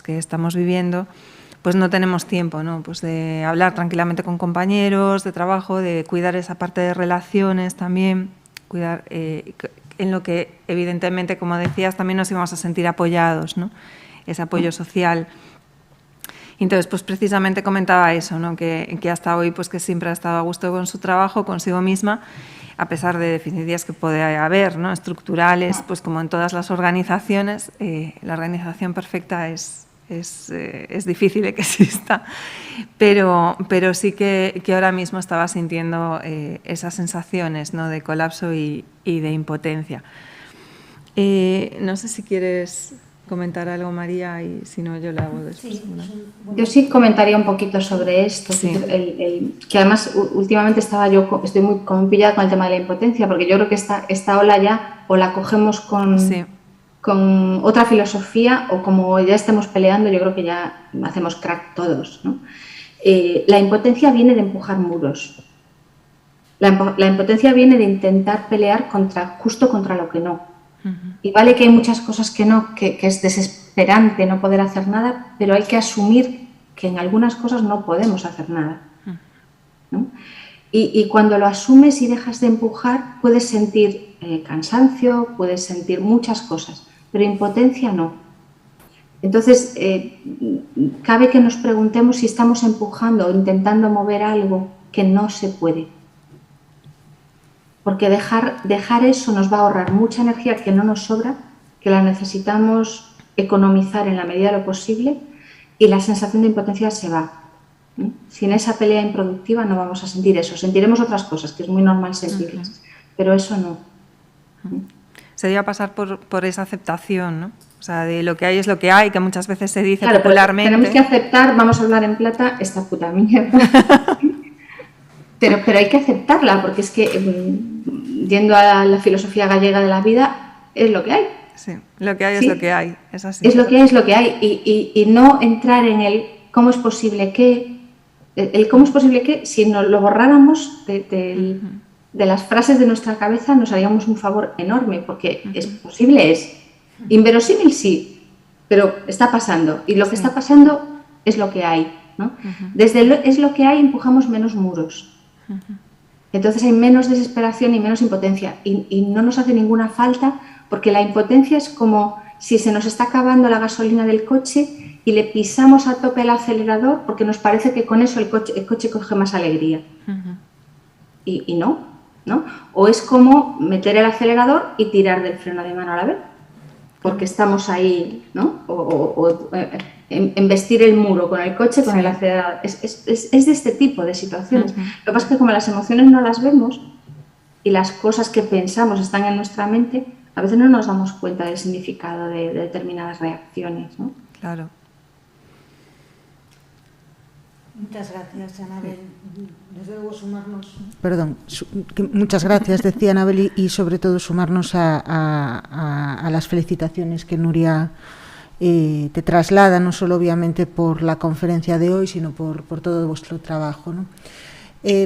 estamos viviendo, pues no tenemos tiempo, ¿no? Pues de hablar tranquilamente con compañeros de trabajo, de cuidar esa parte de relaciones también, cuidar en lo que evidentemente, como decías, también nos íbamos a sentir apoyados, ¿no? Ese apoyo social. Entonces, pues precisamente comentaba eso, ¿no? Que hasta hoy pues que siempre ha estado a gusto con su trabajo, consigo misma, a pesar de deficiencias que puede haber, ¿no? Estructurales, pues como en todas las organizaciones, la organización perfecta es difícil de que exista, pero sí que ahora mismo estaba sintiendo esas sensaciones, ¿no? De colapso y de impotencia. No sé si quieres comentar algo, María, y si no, yo lo hago después. Sí. Yo sí comentaría un poquito sobre esto, sí. Que además últimamente estoy muy pillada con el tema de la impotencia, porque yo creo que esta ola ya o la cogemos con otra filosofía o como ya estemos peleando, yo creo que ya hacemos crack todos, ¿no? La impotencia viene de empujar muros. La impotencia viene de intentar pelear justo contra lo que no. Y vale que hay muchas cosas que no, que es desesperante no poder hacer nada, pero hay que asumir que en algunas cosas no podemos hacer nada, ¿no? Y cuando lo asumes y dejas de empujar, puedes sentir cansancio, puedes sentir muchas cosas, pero impotencia no. Entonces, cabe que nos preguntemos si estamos empujando o intentando mover algo que no se puede. Porque dejar eso nos va a ahorrar mucha energía que no nos sobra, que la necesitamos economizar en la medida de lo posible, y la sensación de impotencia se va. Sin esa pelea improductiva no vamos a sentir eso. Sentiremos otras cosas, que es muy normal sentirlas, pero eso no. Sería pasar por esa aceptación, ¿no? O sea, de lo que hay es lo que hay, que muchas veces se dice claro, popularmente. Tenemos que aceptar, vamos a hablar en plata, esta puta mierda. Pero hay que aceptarla, porque es que, yendo a la filosofía gallega de la vida, es lo que hay. Sí, lo que hay es lo que hay, es así. Es lo que hay, es lo que hay. Y no entrar en el cómo es posible que... El cómo es posible que, si nos lo borráramos de las frases de nuestra cabeza, nos haríamos un favor enorme, porque es posible, es. Inverosímil sí, pero está pasando. Y lo que está pasando es lo que hay, ¿no? Desde es lo que hay empujamos menos muros. Entonces hay menos desesperación y menos impotencia. Y no nos hace ninguna falta, porque la impotencia es como si se nos está acabando la gasolina del coche y le pisamos a tope el acelerador porque nos parece que con eso el coche coge más alegría. Y no, ¿no? O es como meter el acelerador y tirar del freno de mano a la vez, porque estamos ahí, ¿no? embestir el muro con el coche, con el acelerador. Es de este tipo de situaciones. Lo que pasa es que como las emociones no las vemos y las cosas que pensamos están en nuestra mente, a veces no nos damos cuenta del significado de determinadas reacciones, ¿no? Claro. Muchas gracias, Anabel. Desde luego sumarnos... Perdón, muchas gracias, decía Anabel, y sobre todo sumarnos a las felicitaciones que Nuria te traslada, no solo obviamente por la conferencia de hoy, sino por todo vuestro trabajo, ¿no?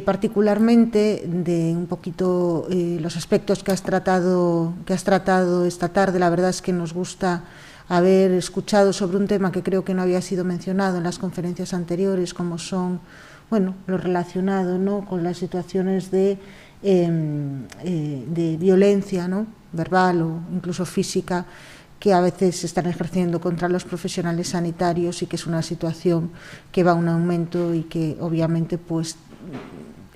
Particularmente de un poquito los aspectos que has tratado esta tarde, la verdad es que nos gusta haber escuchado sobre un tema que creo que no había sido mencionado en las conferencias anteriores, como son, bueno, lo relacionado, ¿no?, con las situaciones de violencia, ¿no?, verbal o incluso física, que a veces se están ejerciendo contra los profesionales sanitarios y que es una situación que va a un aumento y que obviamente pues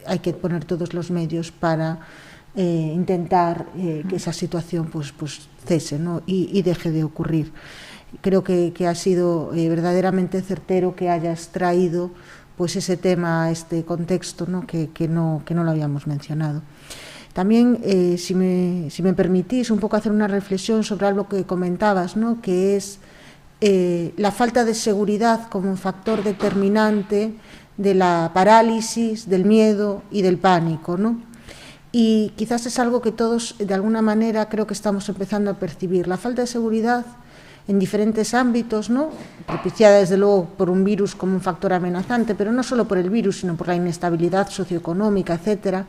hay que poner todos los medios para intentar que esa situación pues cese, ¿no?, y deje de ocurrir. Creo que ha sido verdaderamente certero que hayas traído pues ese tema a este contexto, ¿no?, que no lo habíamos mencionado. También, si me permitís, un poco hacer una reflexión sobre algo que comentabas, ¿no?, que es la falta de seguridad como un factor determinante de la parálisis, del miedo y del pánico, ¿no? Y quizás es algo que todos, de alguna manera, creo que estamos empezando a percibir. La falta de seguridad en diferentes ámbitos, ¿no?, propiciada desde luego por un virus como un factor amenazante, pero no solo por el virus, sino por la inestabilidad socioeconómica, etcétera.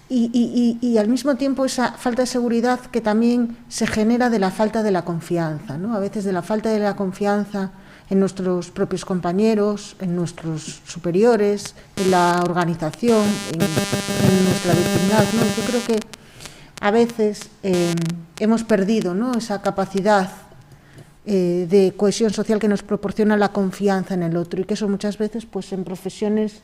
Y al mismo tiempo esa falta de seguridad que también se genera de la falta de la confianza, ¿no? A veces de la falta de la confianza en nuestros propios compañeros, en nuestros superiores, en la organización, en nuestra vecindad, ¿no? Yo creo que a veces hemos perdido, ¿no?, esa capacidad de cohesión social que nos proporciona la confianza en el otro, y que eso muchas veces pues en profesiones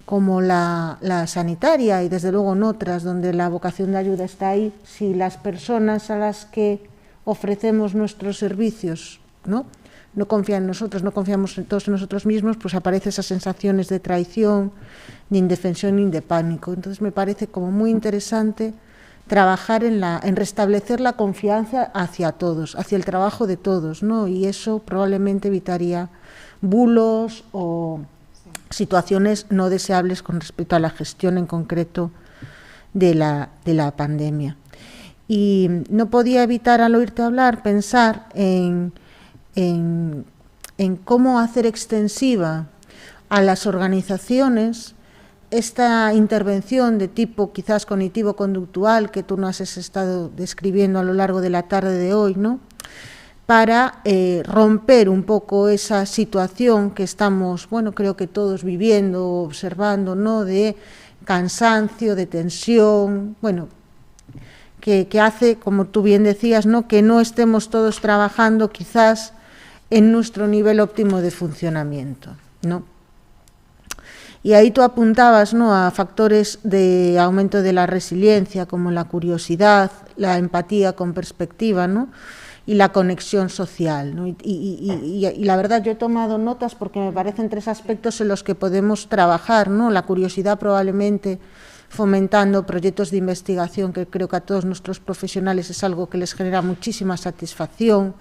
como la sanitaria y desde luego en otras donde la vocación de ayuda está ahí, si las personas a las que ofrecemos nuestros servicios no confían en nosotros, no confiamos todos en nosotros mismos, pues aparecen esas sensaciones de traición, de indefensión y de pánico. Entonces me parece como muy interesante trabajar en restablecer la confianza hacia todos, hacia el trabajo de todos, ¿no? Y eso probablemente evitaría bulos o situaciones no deseables con respecto a la gestión en concreto de la pandemia. Y no podía evitar, al oírte hablar, pensar en cómo hacer extensiva a las organizaciones esta intervención de tipo quizás cognitivo-conductual que tú nos has estado describiendo a lo largo de la tarde de hoy, ¿no?, para romper un poco esa situación que estamos, bueno, creo que todos viviendo, observando, ¿no?, de cansancio, de tensión, bueno, que hace, como tú bien decías, ¿no?, que no estemos todos trabajando quizás en nuestro nivel óptimo de funcionamiento, ¿no? Y ahí tú apuntabas, ¿no?, a factores de aumento de la resiliencia como la curiosidad, la empatía con perspectiva, ¿no?, y la conexión social, ¿no? Y la verdad yo he tomado notas porque me parecen tres aspectos en los que podemos trabajar, ¿no? La curiosidad probablemente fomentando proyectos de investigación que creo que a todos nuestros profesionales es algo que les genera muchísima satisfacción,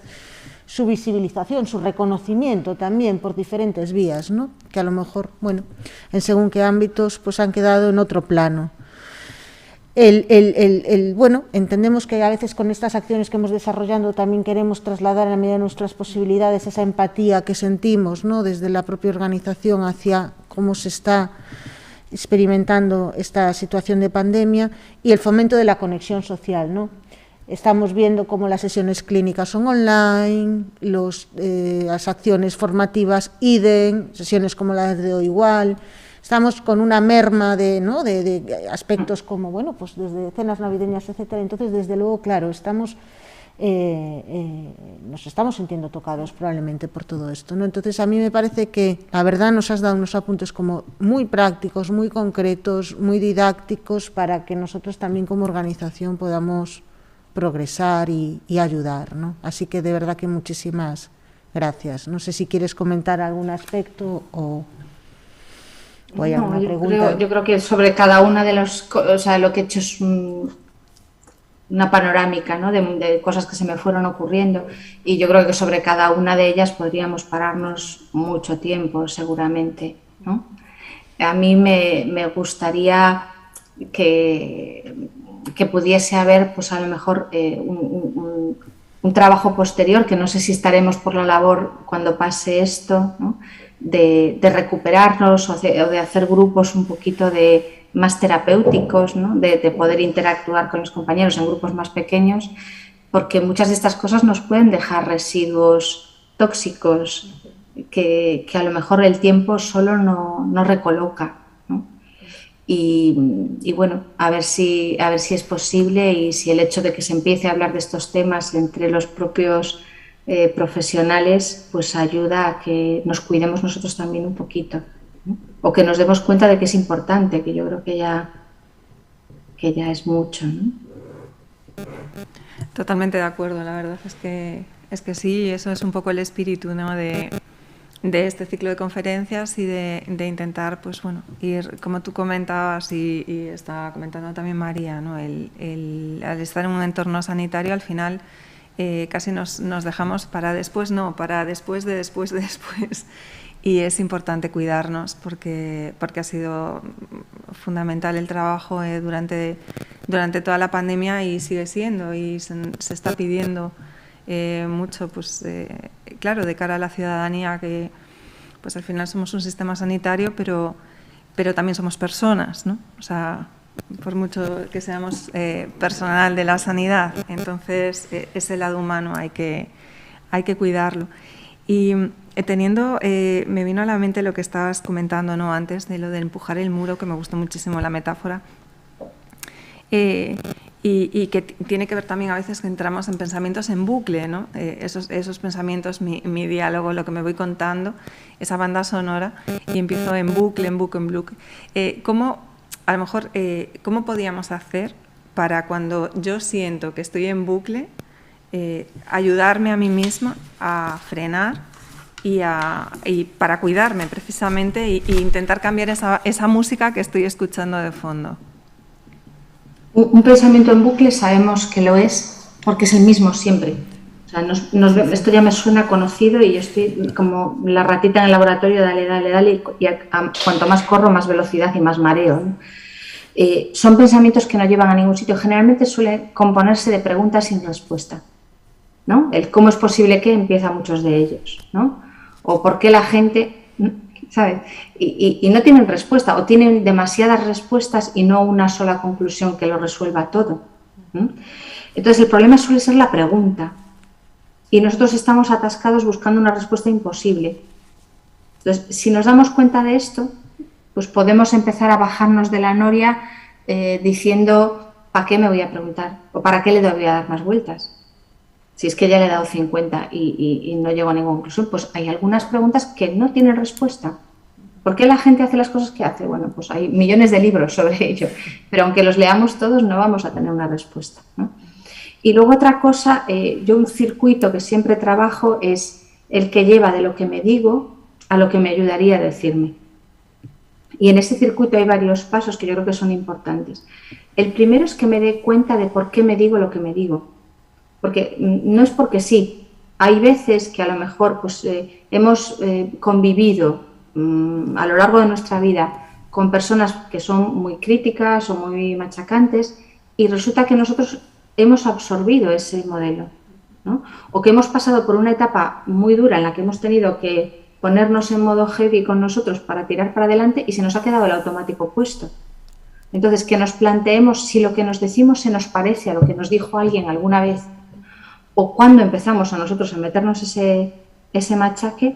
su visibilización, su reconocimiento también por diferentes vías, ¿no?, que a lo mejor, bueno, en según qué ámbitos pues han quedado en otro plano. Bueno, entendemos que a veces con estas acciones que hemos desarrollado también queremos trasladar a la medida de nuestras posibilidades esa empatía que sentimos, ¿no?, desde la propia organización hacia cómo se está experimentando esta situación de pandemia, y el fomento de la conexión social, ¿no? Estamos viendo cómo las sesiones clínicas son online, las acciones formativas idem, sesiones como las de hoy igual. Estamos con una merma de aspectos como, bueno, pues desde cenas navideñas, etcétera. Entonces, desde luego, claro, nos estamos sintiendo tocados probablemente por todo esto, ¿no? Entonces, a mí me parece que, la verdad, nos has dado unos apuntes como muy prácticos, muy concretos, muy didácticos, para que nosotros también como organización podamos progresar y ayudar, ¿no? Así que, de verdad, que muchísimas Gracias. No sé si quieres comentar algún aspecto o hay alguna No, pregunta. yo creo que sobre cada una de o sea, lo que he hecho es una panorámica, ¿no? de cosas que se me fueron ocurriendo, y yo creo que sobre cada una de ellas podríamos pararnos mucho tiempo, seguramente, ¿no? A mí me gustaría que pudiese haber, pues a lo mejor, un trabajo posterior, que no sé si estaremos por la labor cuando pase esto, ¿no? de recuperarnos o de hacer grupos un poquito más terapéuticos, ¿no? de poder interactuar con los compañeros en grupos más pequeños, porque muchas de estas cosas nos pueden dejar residuos tóxicos que a lo mejor el tiempo solo no recoloca, ¿no? Y bueno, a ver si es posible, y si el hecho de que se empiece a hablar de estos temas entre los propios profesionales pues ayuda a que nos cuidemos nosotros también un poquito, ¿no? O que nos demos cuenta de que es importante, que yo creo que ya es mucho, ¿no? Totalmente de acuerdo, la verdad es que sí, eso es un poco el espíritu, ¿no? de este ciclo de conferencias, y de intentar, pues bueno, ir, como tú comentabas y estaba comentando también María, ¿no? Al estar en un entorno sanitario, al final casi nos dejamos para después, para después de después de después. Y es importante cuidarnos porque ha sido fundamental el trabajo durante toda la pandemia, y sigue siendo, y se está pidiendo mucho, pues claro, de cara a la ciudadanía, que pues al final somos un sistema sanitario, pero también somos personas, ¿no? O sea, por mucho que seamos personal de la sanidad, entonces ese lado humano hay que cuidarlo. Y me vino a la mente lo que estabas comentando, ¿no? Antes, de lo de empujar el muro, que me gustó muchísimo la metáfora. Y que tiene que ver también a veces que entramos en pensamientos en bucle, ¿no? Esos pensamientos, mi diálogo, lo que me voy contando, esa banda sonora, y empiezo en bucle, en bucle, en bucle. A lo mejor, ¿cómo podíamos hacer para, cuando yo siento que estoy en bucle, ayudarme a mí misma a frenar y para cuidarme precisamente, e intentar cambiar esa música que estoy escuchando de fondo? Un pensamiento en bucle sabemos que lo es porque es el mismo siempre. O sea, esto ya me suena conocido, y yo estoy como la ratita en el laboratorio, dale, y cuanto más corro, más velocidad y más mareo, ¿no? Son pensamientos que no llevan a ningún sitio. Generalmente suele componerse de preguntas sin respuesta, ¿no? El cómo es posible que empieza muchos de ellos, ¿no? O por qué la gente... ¿sabes? Y no tienen respuesta, o tienen demasiadas respuestas y no una sola conclusión que lo resuelva todo, ¿no? Entonces el problema suele ser la pregunta, y nosotros estamos atascados buscando una respuesta imposible. Entonces, si nos damos cuenta de esto, pues podemos empezar a bajarnos de la noria diciendo, ¿para qué me voy a preguntar? ¿O para qué le voy a dar más vueltas? Si es que ya le he dado 50 y no llego a ninguna conclusión. Pues hay algunas preguntas que no tienen respuesta. ¿Por qué la gente hace las cosas que hace? Bueno, pues hay millones de libros sobre ello, pero aunque los leamos todos no vamos a tener una respuesta, ¿no? Y luego otra cosa, yo un circuito que siempre trabajo es el que lleva de lo que me digo a lo que me ayudaría a decirme. Y en ese circuito hay varios pasos que yo creo que son importantes. El primero es que me dé cuenta de por qué me digo lo que me digo. Porque no es porque sí. Hay veces que a lo mejor pues, hemos convivido a lo largo de nuestra vida con personas que son muy críticas o muy machacantes, y resulta que nosotros hemos absorbido ese modelo, ¿no? O que hemos pasado por una etapa muy dura en la que hemos tenido que ponernos en modo heavy con nosotros para tirar para adelante, y se nos ha quedado el automático puesto. Entonces, que nos planteemos si lo que nos decimos se nos parece a lo que nos dijo alguien alguna vez, o cuando empezamos a nosotros a meternos ese machaque,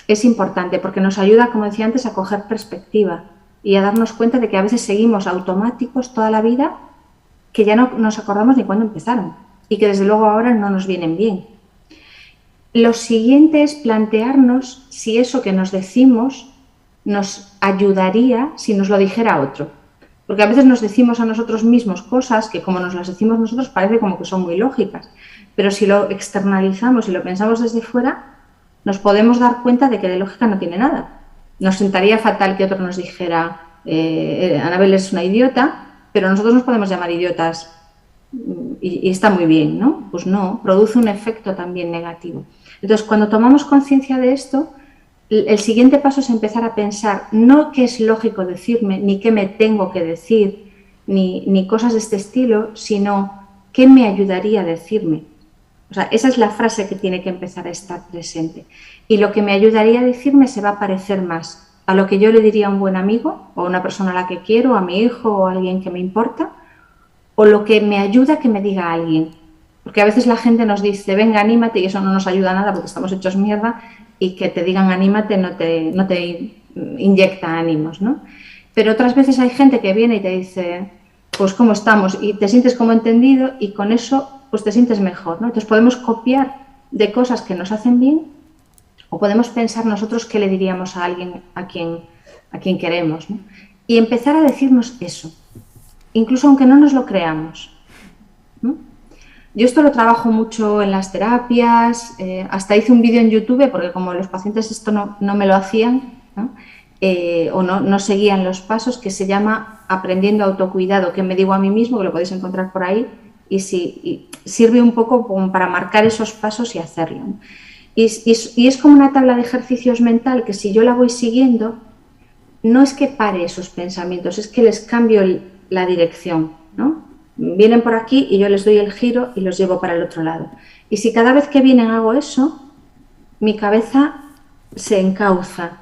es importante, porque nos ayuda, como decía antes, a coger perspectiva y a darnos cuenta de que a veces seguimos automáticos toda la vida, que ya no nos acordamos ni cuándo empezaron, y que desde luego ahora no nos vienen bien. Lo siguiente es plantearnos si eso que nos decimos nos ayudaría si nos lo dijera otro. Porque a veces nos decimos a nosotros mismos cosas que, como nos las decimos nosotros, parece como que son muy lógicas, pero si lo externalizamos y lo pensamos desde fuera, nos podemos dar cuenta de que de lógica no tiene nada. Nos sentaría fatal que otro nos dijera, Anabel es una idiota, pero nosotros nos podemos llamar idiotas y está muy bien, ¿no? Pues no, produce un efecto también negativo. Entonces, cuando tomamos conciencia de esto, el siguiente paso es empezar a pensar no qué es lógico decirme, ni qué me tengo que decir, ni cosas de este estilo, sino qué me ayudaría a decirme. O sea, esa es la frase que tiene que empezar a estar presente. Y lo que me ayudaría a decirme se va a parecer más a lo que yo le diría a un buen amigo, o a una persona a la que quiero, a mi hijo, o a alguien que me importa, o lo que me ayuda a que me diga alguien. Porque a veces la gente nos dice, venga, anímate, y eso no nos ayuda a nada porque estamos hechos mierda, y que te digan anímate no te inyecta ánimos, ¿no? Pero otras veces hay gente que viene y te dice, pues cómo estamos, y te sientes como entendido, y con eso pues te sientes mejor, ¿no? Entonces podemos copiar de cosas que nos hacen bien, o podemos pensar nosotros qué le diríamos a alguien a quien queremos, ¿no? Y empezar a decirnos eso, incluso aunque no nos lo creamos, ¿no? Yo esto lo trabajo mucho en las terapias, hasta hice un vídeo en YouTube, porque como los pacientes esto no me lo hacían, ¿no? O no seguían los pasos, que se llama Aprendiendo autocuidado, que me digo a mí mismo, que lo podéis encontrar por ahí, y sirve un poco como para marcar esos pasos y hacerlo, ¿no? Y es como una tabla de ejercicios mental que si yo la voy siguiendo, no es que pare esos pensamientos, es que les cambio la dirección, ¿no? Vienen por aquí y yo les doy el giro y los llevo para el otro lado. Y si cada vez que vienen hago eso, mi cabeza se encauza,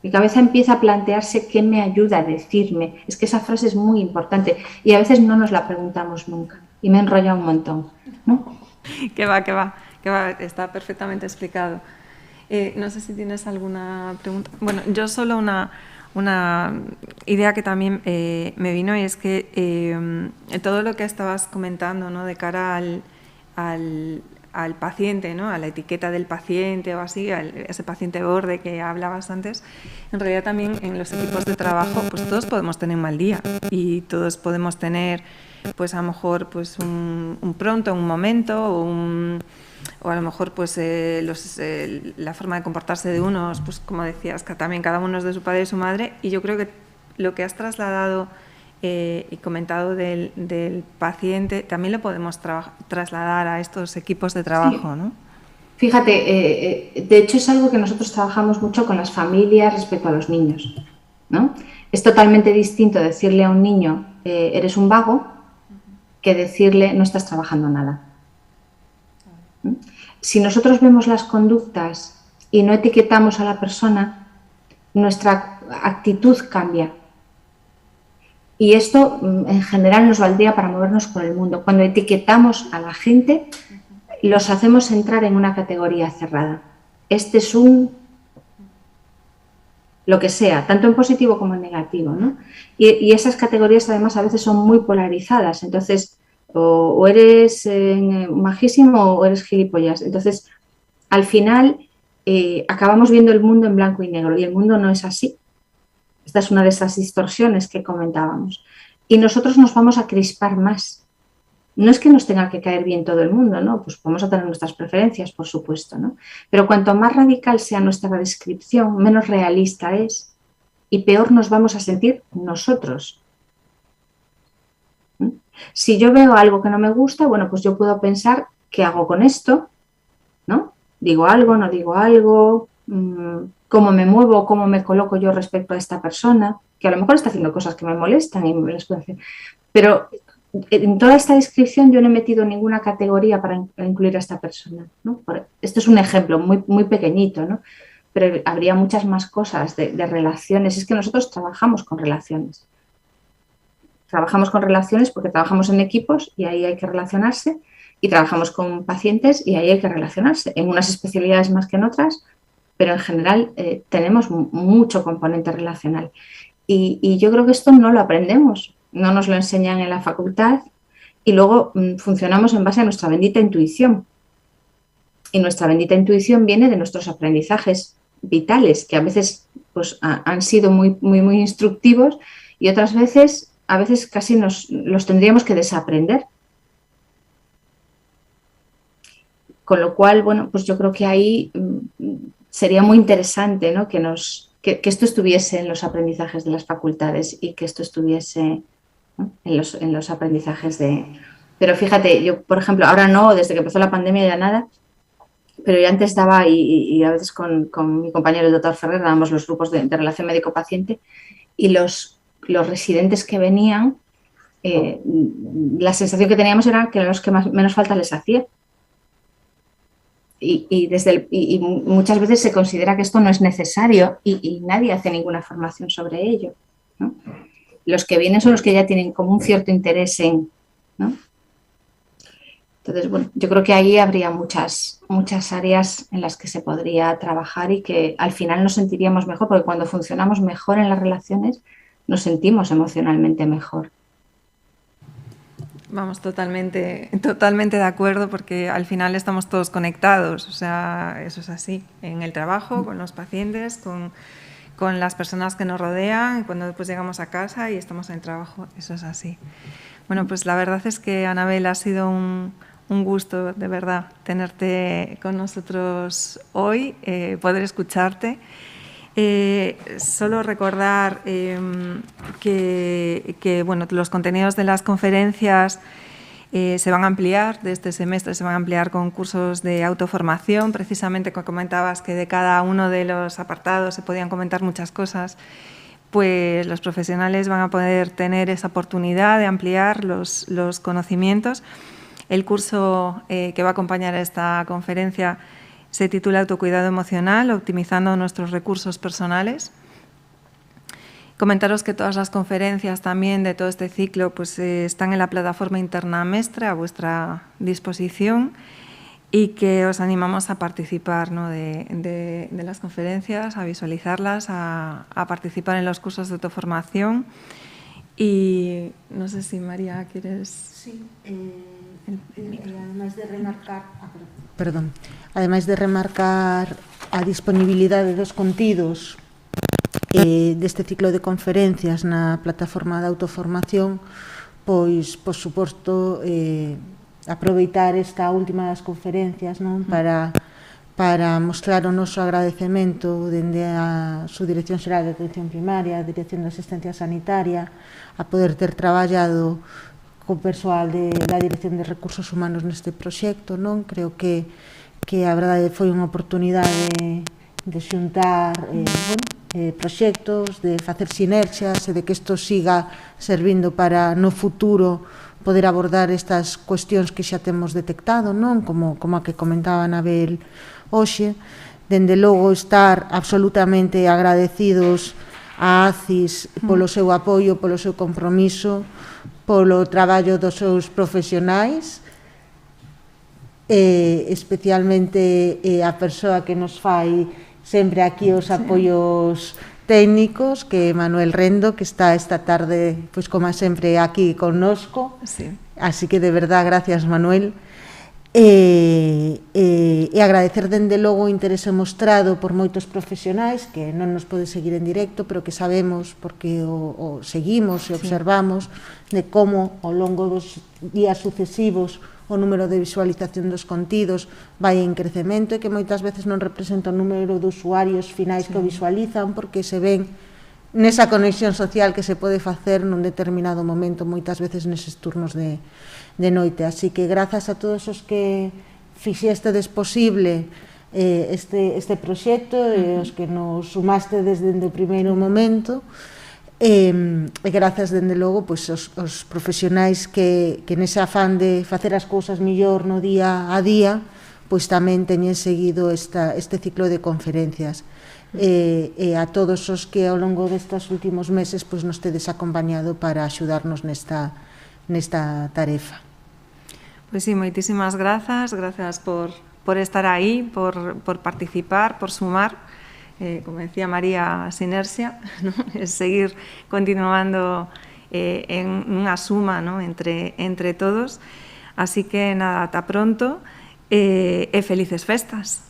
mi cabeza empieza a plantearse qué me ayuda a decirme. Es que esa frase es muy importante y a veces no nos la preguntamos nunca. Y me enrolla un montón, ¿no? Que va, está perfectamente explicado. No sé si tienes alguna pregunta. Bueno, yo solo una idea que también me vino, y es que todo lo que estabas comentando, ¿no? De cara al paciente, ¿no? A la etiqueta del paciente o así, ese paciente borde que hablabas antes, en realidad también en los equipos de trabajo pues todos podemos tener un mal día y todos podemos tener pues a lo mejor pues un pronto, un momento o a lo mejor pues la forma de comportarse de unos, pues como decías, que también cada uno es de su padre y su madre, y yo creo que lo que has trasladado y comentado del paciente también lo podemos trasladar a estos equipos de trabajo, ¿no? Fíjate, de hecho es algo que nosotros trabajamos mucho con las familias respecto a los niños, ¿no? Es totalmente distinto decirle a un niño eres un vago que decirle no estás trabajando nada. Si nosotros vemos las conductas y no etiquetamos a la persona, nuestra actitud cambia. Y esto en general nos valdría para movernos por el mundo. Cuando etiquetamos a la gente, los hacemos entrar en una categoría cerrada. Este es lo que sea, tanto en positivo como en negativo, ¿no? Y esas categorías además a veces son muy polarizadas. Entonces, o eres majísimo o eres gilipollas. Entonces, al final acabamos viendo el mundo en blanco y negro, y el mundo no es así. Esta es una de esas distorsiones que comentábamos. Y nosotros nos vamos a crispar más. No es que nos tenga que caer bien todo el mundo, ¿no? Pues vamos a tener nuestras preferencias, por supuesto, ¿no? Pero cuanto más radical sea nuestra descripción, menos realista es y peor nos vamos a sentir nosotros. Si yo veo algo que no me gusta, bueno, pues yo puedo pensar qué hago con esto, ¿no? Digo algo, no digo algo, cómo me muevo, cómo me coloco yo respecto a esta persona, que a lo mejor está haciendo cosas que me molestan y me las puedo hacer. Pero en toda esta descripción yo no he metido ninguna categoría para incluir a esta persona, ¿no? Esto es un ejemplo muy, muy pequeñito, ¿no? Pero habría muchas más cosas de relaciones. Es que nosotros trabajamos con relaciones. Trabajamos con relaciones porque trabajamos en equipos y ahí hay que relacionarse, y trabajamos con pacientes y ahí hay que relacionarse, en unas especialidades más que en otras, pero en general tenemos mucho componente relacional. Y yo creo que esto no lo aprendemos, no nos lo enseñan en la facultad, y luego funcionamos en base a nuestra bendita intuición. Y nuestra bendita intuición viene de nuestros aprendizajes vitales, que a veces pues, han sido muy, muy, muy instructivos, y otras veces, a veces casi los tendríamos que desaprender. Con lo cual, bueno, pues yo creo que ahí sería muy interesante, ¿no? que esto estuviese en los aprendizajes de las facultades y que esto estuviese, ¿no? en los aprendizajes de... Pero fíjate, yo, por ejemplo, ahora no, desde que empezó la pandemia ya nada, pero yo antes daba, y a veces con mi compañero el doctor Ferrer, dábamos los grupos de relación médico-paciente, y los residentes que venían, la sensación que teníamos era que eran los que menos falta les hacía. Y muchas veces se considera que esto no es necesario y nadie hace ninguna formación sobre ello, ¿no? Los que vienen son los que ya tienen como un cierto interés en, ¿no? Entonces, bueno, yo creo que ahí habría muchas áreas en las que se podría trabajar y que al final nos sentiríamos mejor, porque cuando funcionamos mejor en las relaciones nos sentimos emocionalmente mejor. Vamos, totalmente de acuerdo, porque al final estamos todos conectados, o sea, eso es así, en el trabajo, con los pacientes, con las personas que nos rodean, cuando después llegamos a casa y estamos en el trabajo, eso es así. Bueno, pues la verdad es que, Anabel, ha sido un gusto, de verdad, tenerte con nosotros hoy, poder escucharte. Solo recordar que bueno, los contenidos de las conferencias se van a ampliar, de este semestre se van a ampliar con cursos de autoformación, precisamente como comentabas que de cada uno de los apartados se podían comentar muchas cosas, pues los profesionales van a poder tener esa oportunidad de ampliar los conocimientos. El curso que va a acompañar a esta conferencia se titula Autocuidado emocional, optimizando nuestros recursos personales. Comentaros que todas las conferencias también de todo este ciclo pues, están en la plataforma interna Mestre a vuestra disposición y que os animamos a participar, ¿no? de las conferencias, a visualizarlas, a participar en los cursos de autoformación. Y no sé si María quieres... Sí, ademais de remarcar a disponibilidade dos contidos deste ciclo de conferencias na plataforma de autoformación, pois, por suposto, aproveitar esta última das conferencias, non, para mostrar o noso agradecemento dende a Subdirección Xeral de Atención Primaria, a Dirección de Asistencia Sanitaria, a poder ter traballado co persoal da Dirección de Recursos Humanos neste proxecto, non? Creo que a verdade foi unha oportunidade de xuntar proxectos, de facer sinerxias e de que isto siga servindo para no futuro poder abordar estas cuestións que xa temos detectado, non? Como a que comentaba Anabel hoxe. Dende logo estar absolutamente agradecidos a ACIS polo seu apoio, polo seu compromiso, polo traballo dos seus profesionais, especialmente a persoa que nos fai sempre aquí os apoios técnicos, que é Manuel Rendo, que está esta tarde, pois como sempre, aquí connosco. Sí. Así que, de verdad, gracias, Manuel. E agradecer, dende logo, o interese mostrado por moitos profesionais que non nos pode seguir en directo, pero que sabemos, porque o seguimos e observamos, de como, ao longo dos días sucesivos, o número de visualización dos contidos vai en crecemento e que moitas veces non representa o número de usuarios finais que o visualizan, porque se ven nesa conexión social que se pode facer nun determinado momento, moitas veces neses turnos de noite. Así que grazas a todos os que fixestedes posible este proxecto e os que nos sumaste desde o primeiro momento, e grazas, dende logo, pois, os profesionais que nese afán de facer as cousas mellor no día a día, pois tamén teñen seguido este ciclo de conferencias. E a todos os que ao longo destes últimos meses pois nos tedes acompañado para axudarnos nesta tarefa. Pois sí, moitísimas grazas por estar aí, por participar, por sumar. Como decía María, a sinerxia, ¿no? Es seguir continuando en unha suma, ¿no? entre todos. Así que nada, ata pronto e felices festas.